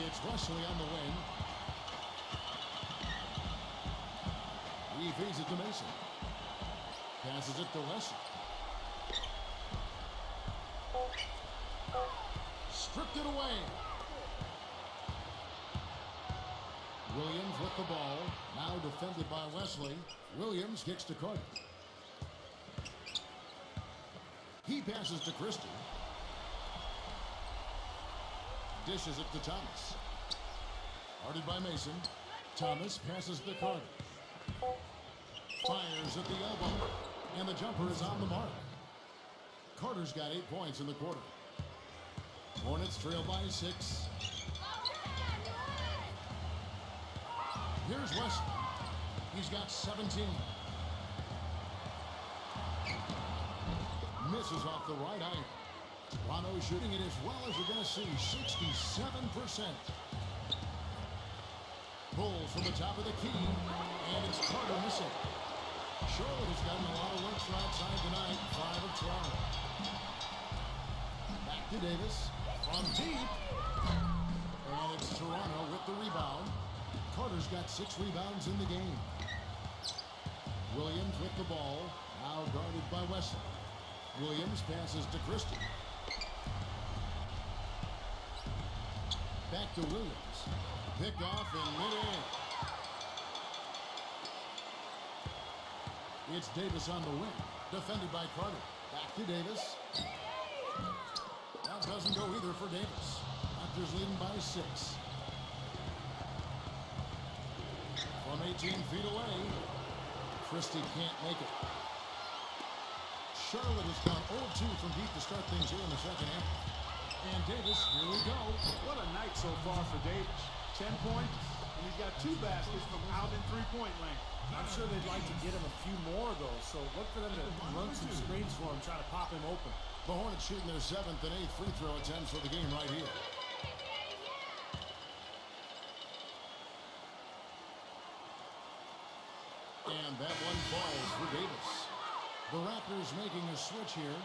It's Wesley on the wing. He feeds it to Mason. Passes it to Wesley. Stripped it away. Williams with the ball. Now defended by Wesley. Williams kicks to Carter. He passes to Christie. Dishes it to Thomas. Guarded by Mason. Thomas passes to Carter. Fires at the elbow. And the jumper is on the mark. Carter's got 8 points in the quarter. Hornets trail by 6. Here's Wesley. He's got 17. Misses off the right eye. Toronto shooting it as well as you're going to see. 67%. Pulls from the top of the key. And it's Carter missing. Charlotte has gotten a lot of looks from outside tonight. 5 of 12. Back to Davis. From deep. And it's Toronto with the rebound. Carter's got 6 rebounds in the game. Williams with the ball. Now guarded by Wesley. Williams passes to Christie. Back to Williams. Picked off in mid-air. It's Davis on the wing. Defended by Carter. Back to Davis. That doesn't go either for Davis. Raptors leading by 6. From 18 feet away. Christie can't make it. Charlotte has gone 0-2 from deep to start things here in the second half. And Davis, here we go. What a night so far for Davis. 10 points, and he's got 2 baskets from out in three-point lane. I'm sure they'd like to get him a few more of those, so look for them to run some screens for him, try to pop him open. The Hornets shooting their 7th and 8th free throw attempts for the game right here. And that one falls for Davis. The Raptors making a switch here.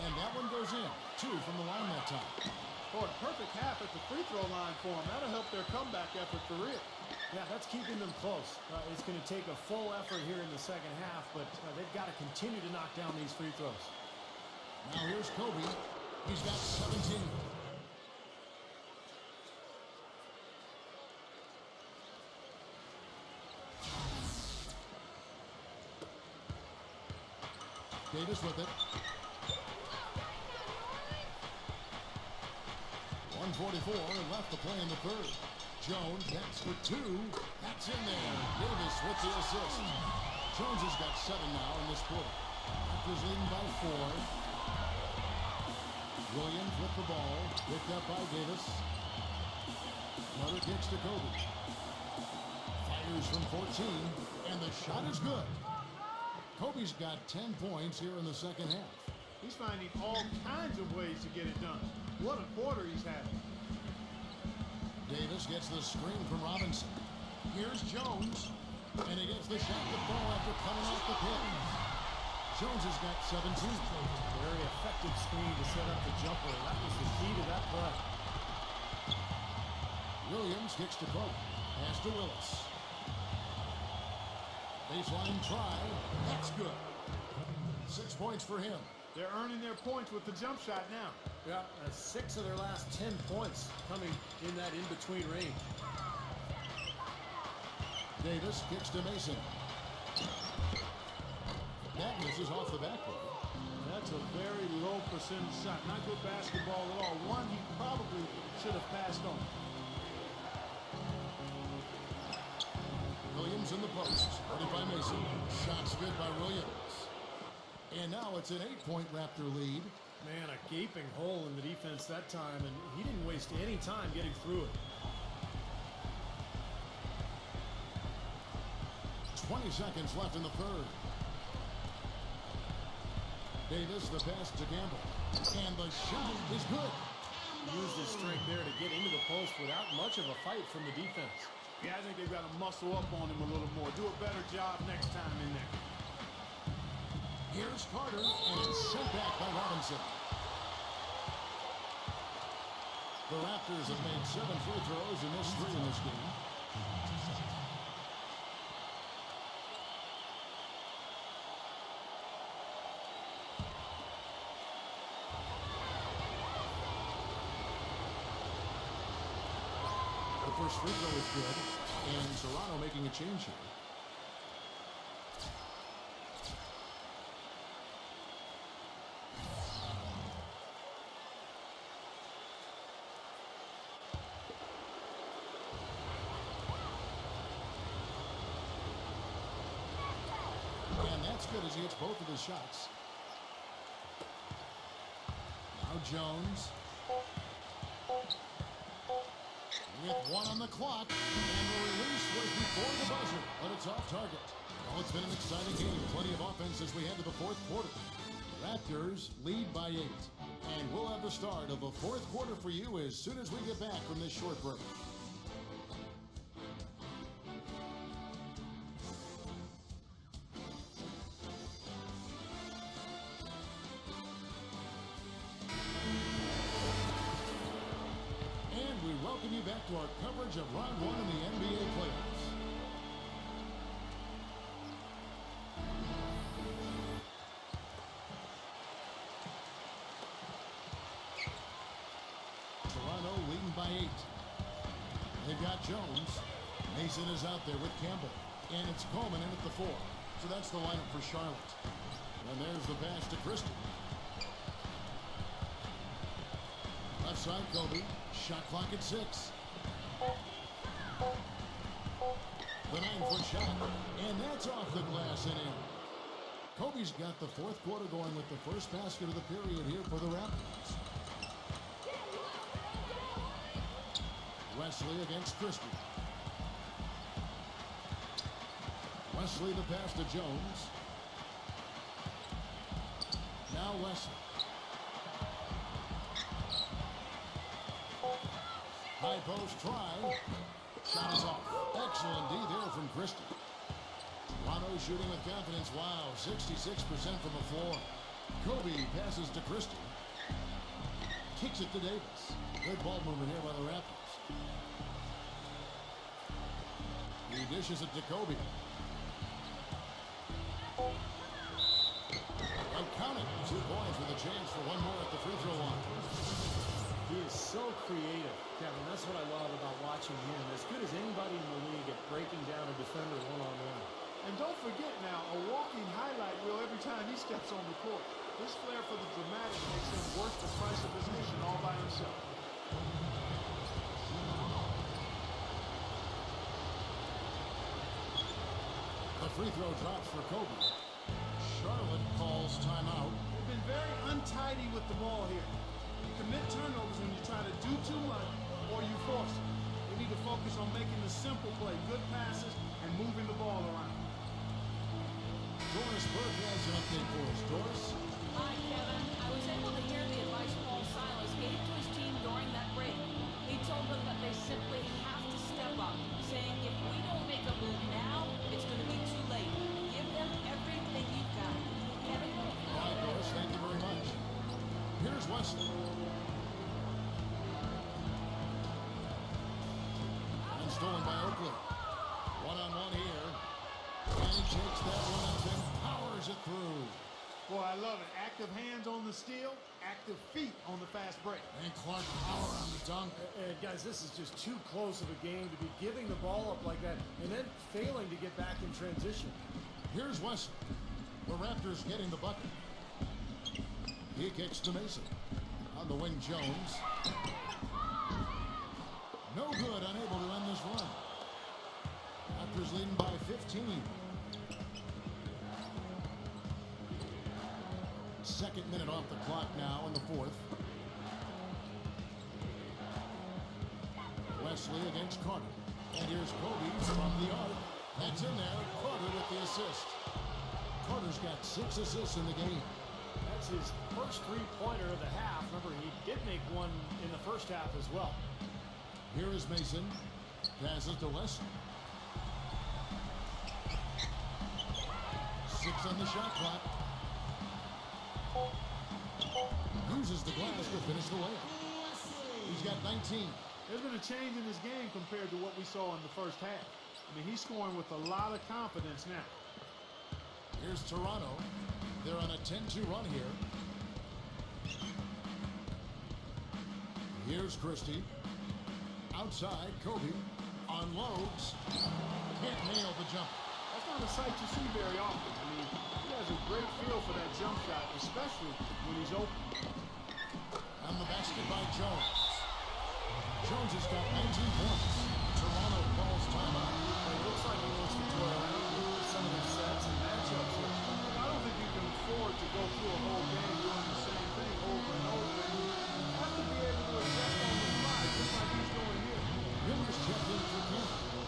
And that one goes in. 2 from the line that time. Oh, a perfect half at the free throw line for him. That'll help their comeback effort for real. Yeah, that's keeping them close. It's going to take a full effort here in the second half, but they've got to continue to knock down these free throws. Now here's Kobe. He's got 17. Davis with it. 1:44 left to play in the third. Jones, that's for 2. That's in there. Davis with the assist. Jones has got 7 now in this quarter. Raptors leading by 4. Williams with the ball. Picked up by Davis. Another kicks to Kobe. Fires from 14. And the shot is good. Kobe's got 10 points here in the second half. He's finding all kinds of ways to get it done. What a quarter he's having. Davis gets the screen from Robinson. Here's Jones. And he gets the shot to fall after coming off the pin. Jones has got 17. Very effective screen to set up the jumper. That was the key to that play. Williams kicks to Kobe. Pass to Willis. Baseline try. That's good. 6 points for him. They're earning their points with the jump shot now. Yeah, 6 of their last 10 points coming in that in-between range. Davis kicks to Mason. That misses off the backboard. That's a very low percentage shot. Not good basketball at all. One he probably should have passed on. Williams in the post. Ready by Mason. Shots good by Williams. And now it's an 8-point Raptor lead. Man, a gaping hole in the defense that time, and he didn't waste any time getting through it. 20 seconds left in the third. Davis, the pass to Campbell. And the shot is good. Used his strength there to get into the post without much of a fight from the defense. Yeah, I think they've got to muscle up on him a little more. Do a better job next time in there. Here's Carter, and it's sent back by Robinson. The Raptors have made 7 free throws and missed 3 in this game. The first free throw is good, and Toronto making a change here. And that's good as he hits both of his shots. Now Jones. With 1 on the clock, and the release was before the buzzer, but it's off target. Well, it's been an exciting game. Plenty of offense as we head to the fourth quarter. Raptors lead by 8. And we'll have the start of the fourth quarter for you as soon as we get back from this short break. Welcome you back to our coverage of round 1 in the NBA playoffs. Toronto leading by 8. They've got Jones. Mason is out there with Campbell. And it's Coleman in at the 4. So that's the lineup for Charlotte. And there's the pass to Christie. Left side, Kobe. Shot clock at 6. The 9-foot shot. And that's off the glass and in. Kobe's got the fourth quarter going with the first basket of the period here for the Raptors. Wesley against Christie. Wesley the pass to Jones. Now Wesley. High post try. Shot is off. Excellent D there from Christie. Toronto shooting with confidence. Wow, 66% from the floor. Kobe passes to Christie. Kicks it to Davis. Good ball movement here by the Raptors. He dishes it to Kobe. And count it. 2 points with a chance for one more at the free throw line. He is so creative, Kevin. That's what I love about watching him. As good as anybody in the league at breaking down a defender one-on-one. And don't forget now, a walking highlight reel every time he steps on the court. His flair for the dramatic makes him worth the price of admission all by himself. The free throw drops for Kobe. Charlotte calls timeout. They've been very untidy with the ball here. You commit turnovers when you try to do too much or you force it. They need to focus on making the simple play, good passes, and moving the ball around. Doris Burke has an update for us. Doris? Hi, Kevin. I was able to hear the advice Paul Silas gave to his team during that break. He told them that they simply have to step up, saying if we don't make a move now, it's going to be too late. Give them everything you've got. Kevin? All right, Doris, thank you very much. Here's Wesley. And stolen by Oakley. One-on-one here. And he takes that one up and powers it through. Boy, I love it. Active hands on the steal, active feet on the fast break. And Clark power on the dunk. Guys, this is just too close of a game to be giving the ball up like that and then failing to get back in transition. Here's Wesley. The Raptors getting the bucket. He kicks to Mason. On the wing, Jones. No good, unable to end this run. Raptors leading by 15. 15. Second minute off the clock now in the fourth. Wesley against Carter. And here's Kobe from the arc. That's in there. Carter with the assist. Carter's got 6 assists in the game. That's his first three-pointer of the half. Remember, he did make one in the first half as well. Here is Mason. Passes to Wesley. 6 on the shot clock. Uses the glass to finish the layup. He's got 19. There's been a change in his game compared to what we saw in the first half. I mean, he's scoring with a lot of confidence now. Here's Toronto. They're on a 10-2 run here. Here's Christie. Outside, Kobe unloads. Can't nail the jump. That's not a sight you see very often. I mean, he has a great feel for that jump shot, especially when he's open. On the basket by Jones. Jones has got 19 points. Toronto calls timeout. It looks like he wants to toy around with some of his sets and matchups here. I don't think you can afford to go through a whole game doing the same thing over and over. You have to be able to adjust on the fly, just like he's doing here. Miller's checked in for Campbell.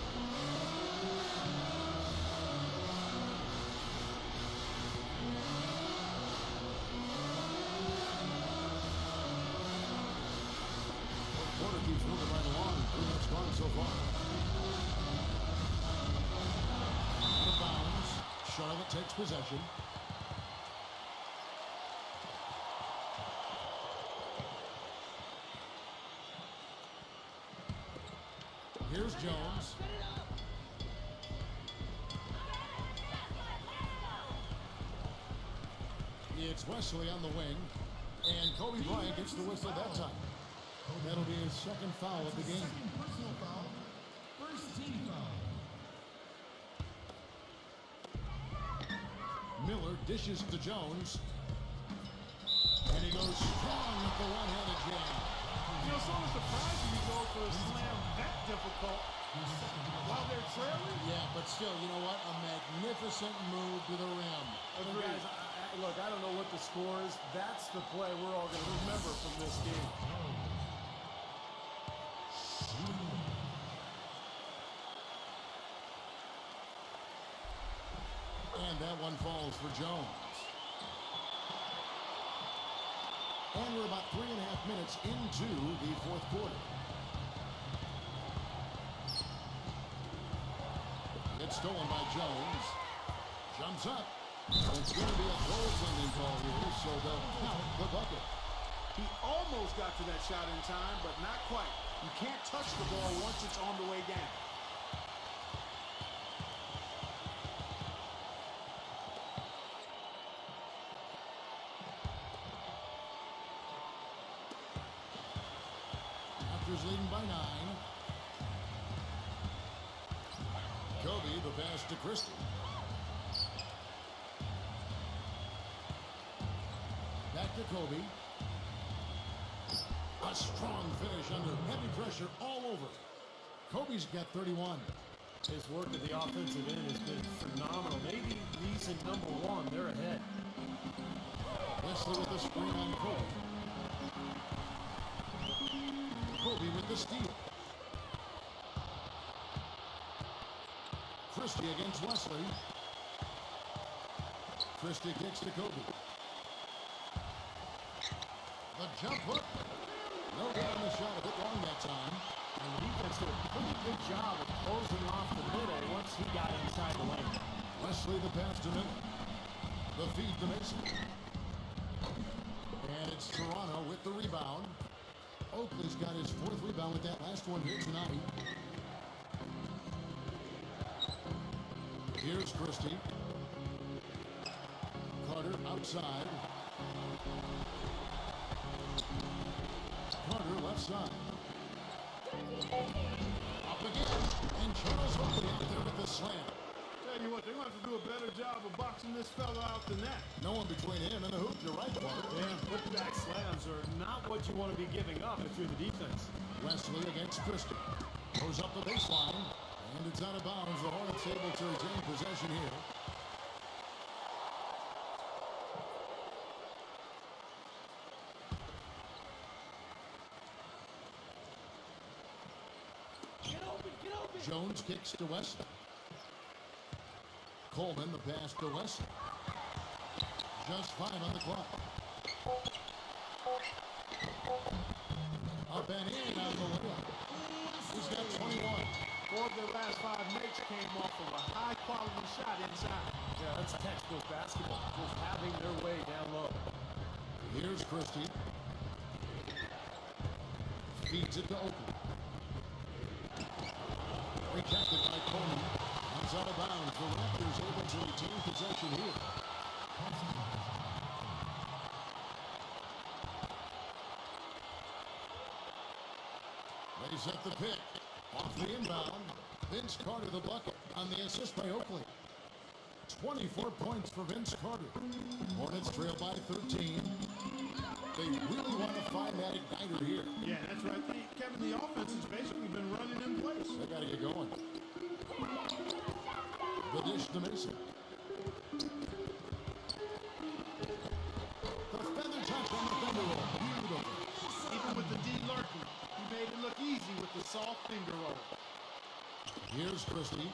Porter keeps moving right along. 3 minutes gone so far. Out of bounds. Charlotte takes possession. Here's Jones. It's Wesley on the wing. And Kobe Bryant gets the whistle that time. That'll be his second foul of the game. Second personal foul. First team foul. Miller dishes to Jones. And he goes strong with the one-handed jam. You know, it's almost surprising you go for a slam that difficult while they're trailing. Yeah, but still, you know what? A magnificent move to the rim. But guys, look, I don't know what the score is. That's the play we're all going to remember from this game. And that one falls for Jones. And we're about 3.5 minutes into the fourth quarter. It's stolen by Jones. Jumps up. It's going to be a goaltending call here, so they'll count the bucket. He almost got to that shot in time, but not quite. You can't touch the ball once it's on the way down. Raptors leading by 9. Kobe, the pass to Christie. Back to Kobe. A strong finish under heavy pressure all over. Kobe's got 31. His work at the offensive end has been phenomenal. Maybe reason number one, they're ahead. Wesley with the screen on Kobe. Kobe with the steal. Christie against Wesley. Christie kicks to Kobe. The jump hook. No good on the shot. A bit long that time. And the defense did a pretty good job of closing off the middle once he got inside the lane. Wesley the pass to Miller. The feed to Mason. And it's Toronto with the rebound. Oakley's got his 4th rebound with that last one here tonight. Here's Christie. Carter outside. Carter left side. Up again. And Charles Oakley out there with the slam. Tell you what, they're going to have to do a better job of boxing this fella out than that. No one between him and the hoop. You're right, Clark. And putback slams are not what you want to be giving up if you're the defense. Wesley against Christie. Goes up the baseline. And it's out of bounds. The Hornets able to retain possession here. Jones kicks to Wesley. Coleman, the pass to Wesley. Just 5 on the clock. Up and in on the layup. He's got 21. 4 of their last 5 makes came off of a high-quality shot inside. Yeah, that's textbook basketball. Just having their way down low. Here's Christie. Feeds it to Oakley. Rejected by Coleman. He's out of bounds. The Raptors able to retain possession here. They set the pick. Off the inbound. Vince Carter the bucket on the assist by Oakley. 24 points for Vince Carter. Hornets trail by 13. They really want to find that igniter here. Yeah, that's right. Kevin, the offense has basically been running in place. They got to get going. The dish to Mason. The feather touch on the finger roll. Beautiful. Even with the D lurking, he made it look easy with the soft finger roll. Here's Christie.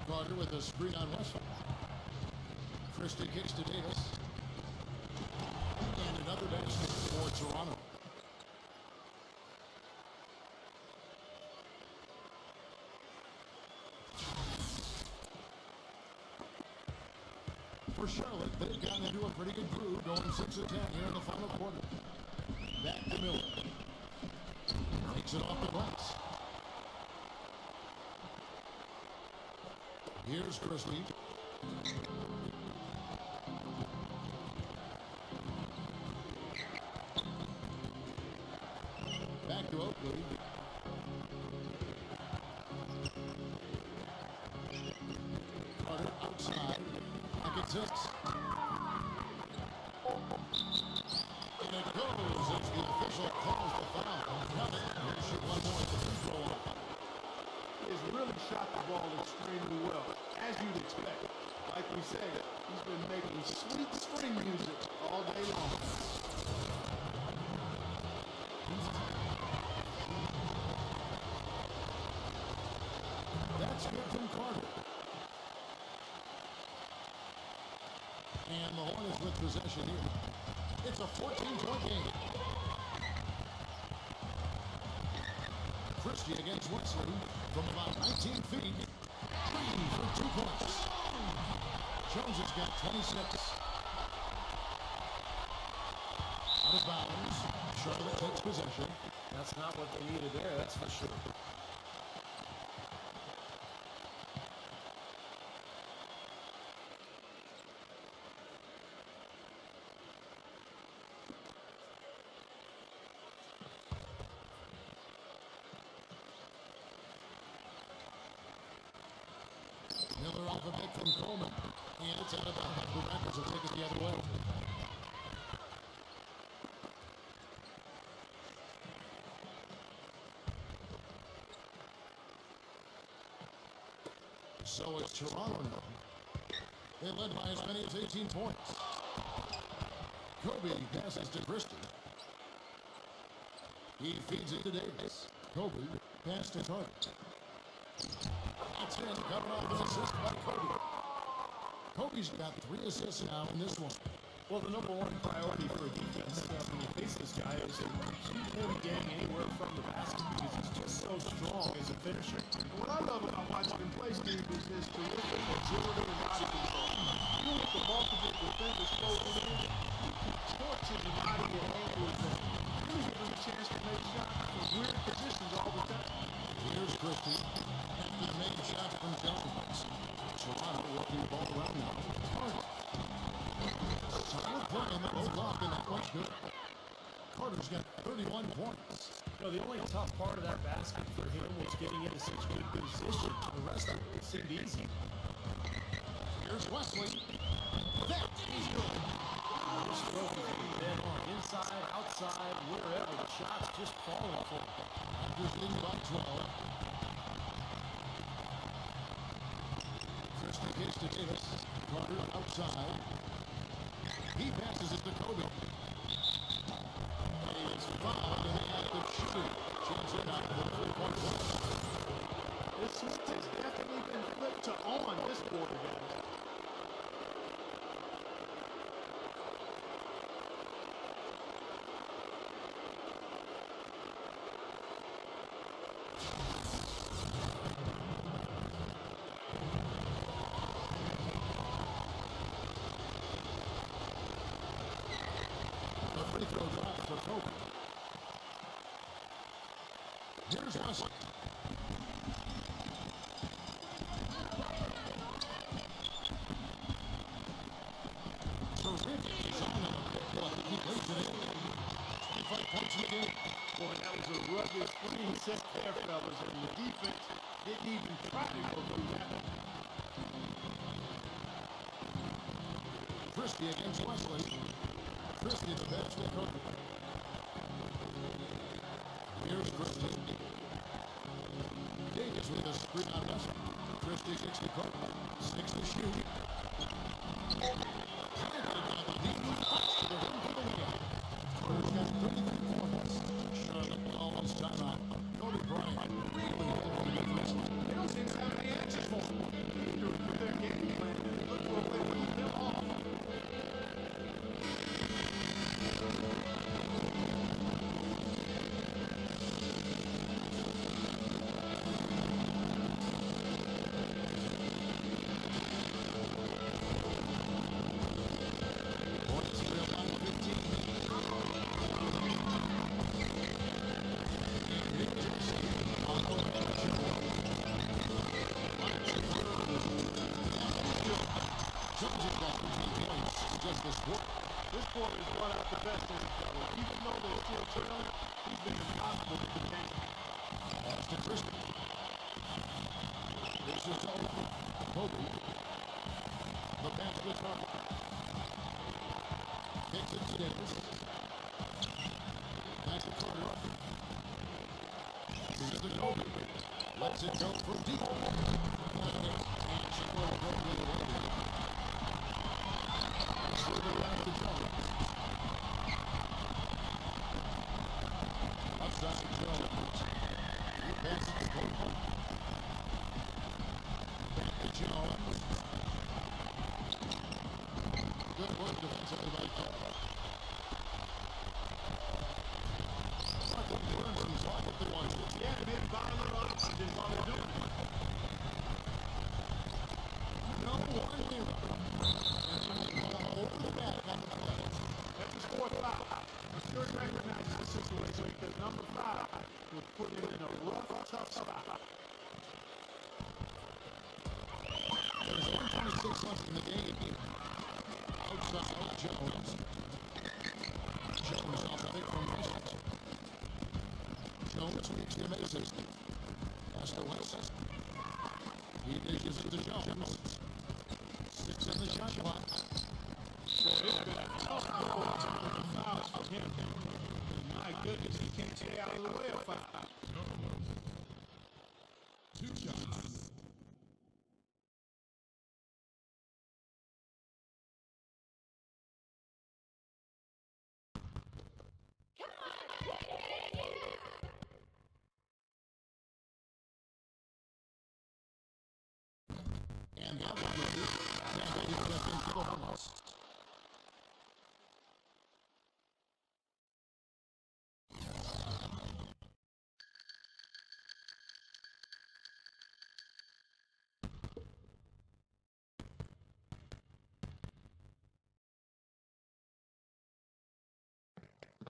Carter with a screen on Wesley. Christie kicks to Davis. And another basket for Toronto. For Charlotte, they've gotten into a pretty good groove, going 6 of 10 here in the final quarter. Back to Miller. Takes it off the glass. Here's Christie. Back to Oakley. Carter outside. Back at 6. And it goes as the official calls the foul. Nothing. He'll shoot one more at the free throw line. He's really shot the ball extremely well, as you'd expect. Like we said, he's been making sweet string music all day long. That's good from Carter. And the Hornets with possession here. It's a 14-point game. Christie against Wesley from about 19 feet. Green for 2 points. Jones has got 26. Out of bounds. Charlotte takes possession. That's not what they needed there, that's for sure. Miller off a pick from Coleman. And it's out of bounds. The Raptors will take it the other way. So it's Toronto now. They led by as many as 18 points. Kobe passes to Christie. He feeds it to Davis. Kobe pass to Carter. That's in, coming off an assist by Kobe. Kobe's got 3 assists now in this one. Well, the number one priority for a defense when you face this guy is to keep him getting anywhere from the basket because he's just so strong as a finisher. And what I love about watching him play, Steve, is his terrific agility and body control. Even with the multiple defenders closing in, he contorts his body and angles and really gives him a chance to make shots from weird positions all the time. Here's Christie. After the main shot from Jones. Toronto working the ball around now. Carter. Solid play, and they're both off, and that one's good. Carter's got 31 points. You know, the only tough part of that basket for him was getting into such good position. The rest of it seemed easy. Here's Wesley. That is good. This stroke is being dead on inside, outside, wherever shots just falling for him. Raptors leading by 12. First pitch to Davis. Carter outside. He passes it to Kobe. He is fouled in the act of shooting. Chance it out for the 3-point play. This switch has definitely been flipped to on this quarter, guys. The free throw drop for Kobe. Here's Russell. Terrific design on the pick, but he plays it in. 25 points in the game. Boy, that was a rugged screen set there, fellas, and the defense didn't even try to go through that. Christie against Wesley. Christie the pass to Kobe. Here's Christie. Davis with a screen on Russell. Christie kicks to Kobe. 6 to shoot. Carter's got 33 points. Charlotte calls timeout. Kobe Bryant really helping the defense. They don't seem to have any answers for him. With their game plan, and look for a way to keep them off. Points trail by 15. Jones got 15 points in just this quarter. This quarter has brought out the best in him, fellas. Even though they're still trailing, he's been impossible to contain. Pass to Christie. This is over. Kobe. The pass to Carter. Kicks it to Davis. Back to Carter. Here's to Kobe. Lets it go from deep. And she will go the other way. Serve it back to Jones. Outside to Jones. He passes to Kobe. Back to Jones. Good work defensively by Kobe. Michael Burns is off what they want to do. Yeah, maybe buy a little oxygen while they're doing it. No one here. And then they come over the back on the play. That's his fourth foul. He should recognize this situation because number 5 would put him in a rough, tough spot. There's 1:26 left in the game. Outside Jones. Jones off the pick from distance. Jones reaches the misses. Pass to West. He dishes it to Jones. 6 in the shot clock. So it's been a tough goal in terms of the fouls for him. My goodness, he can't stay out of the way of foul. 2 shots. And that one will do. Tampa is lifting for the Hornets.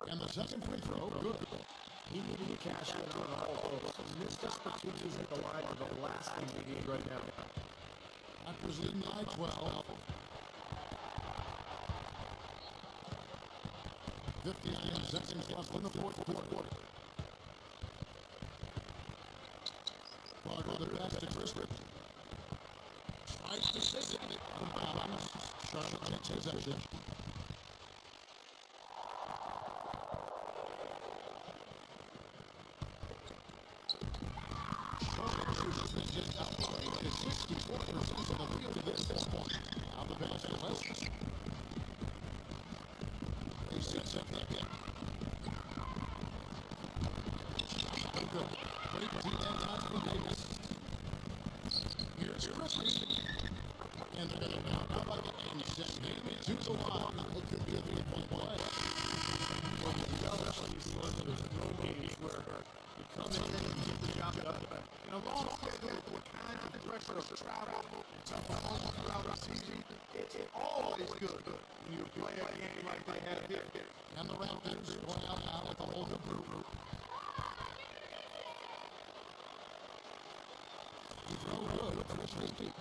And the second free throw, good. He needed to cash in on all those. Missed opportunities at the line are the last thing we need right now. Raptors leading by 12. 59 seconds left in the fourth quarter. Carter the pass to Christie. Tries to save it. Out of bounds. Charlotte takes possession. Raptors have been just outright to 64% from the field to this point. Now the pass to West. He sets up that game. Good. Great D-end touch from Davis. Here's Christie. And they're going to knock out by the end. Set game to the line. It could be a 3-point play. Well, you tell us when you see one of those no games where you come in and get the job done. And along with kind of pressure of travel and tough home throughout the season, it's always good when you play a game like they have here. And the Raptors going out now with the whole group. He's no good for Christie.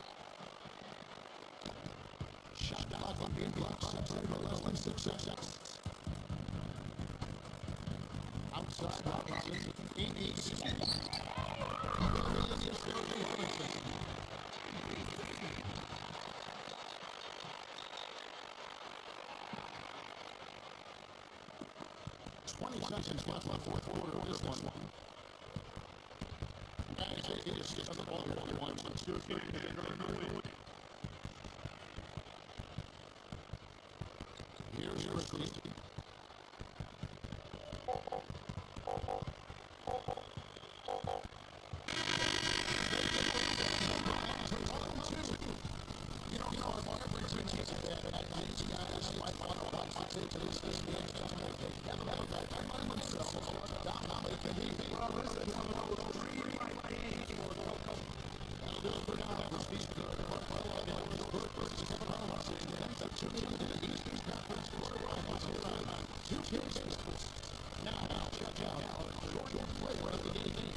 Shot clock on being blocked. For less than 6 seconds. Outside Robinson. 20 seconds left in the fourth quarter of this one. And it is just on the ball here. Here's Christie. Now, check out Jordan Play of the game.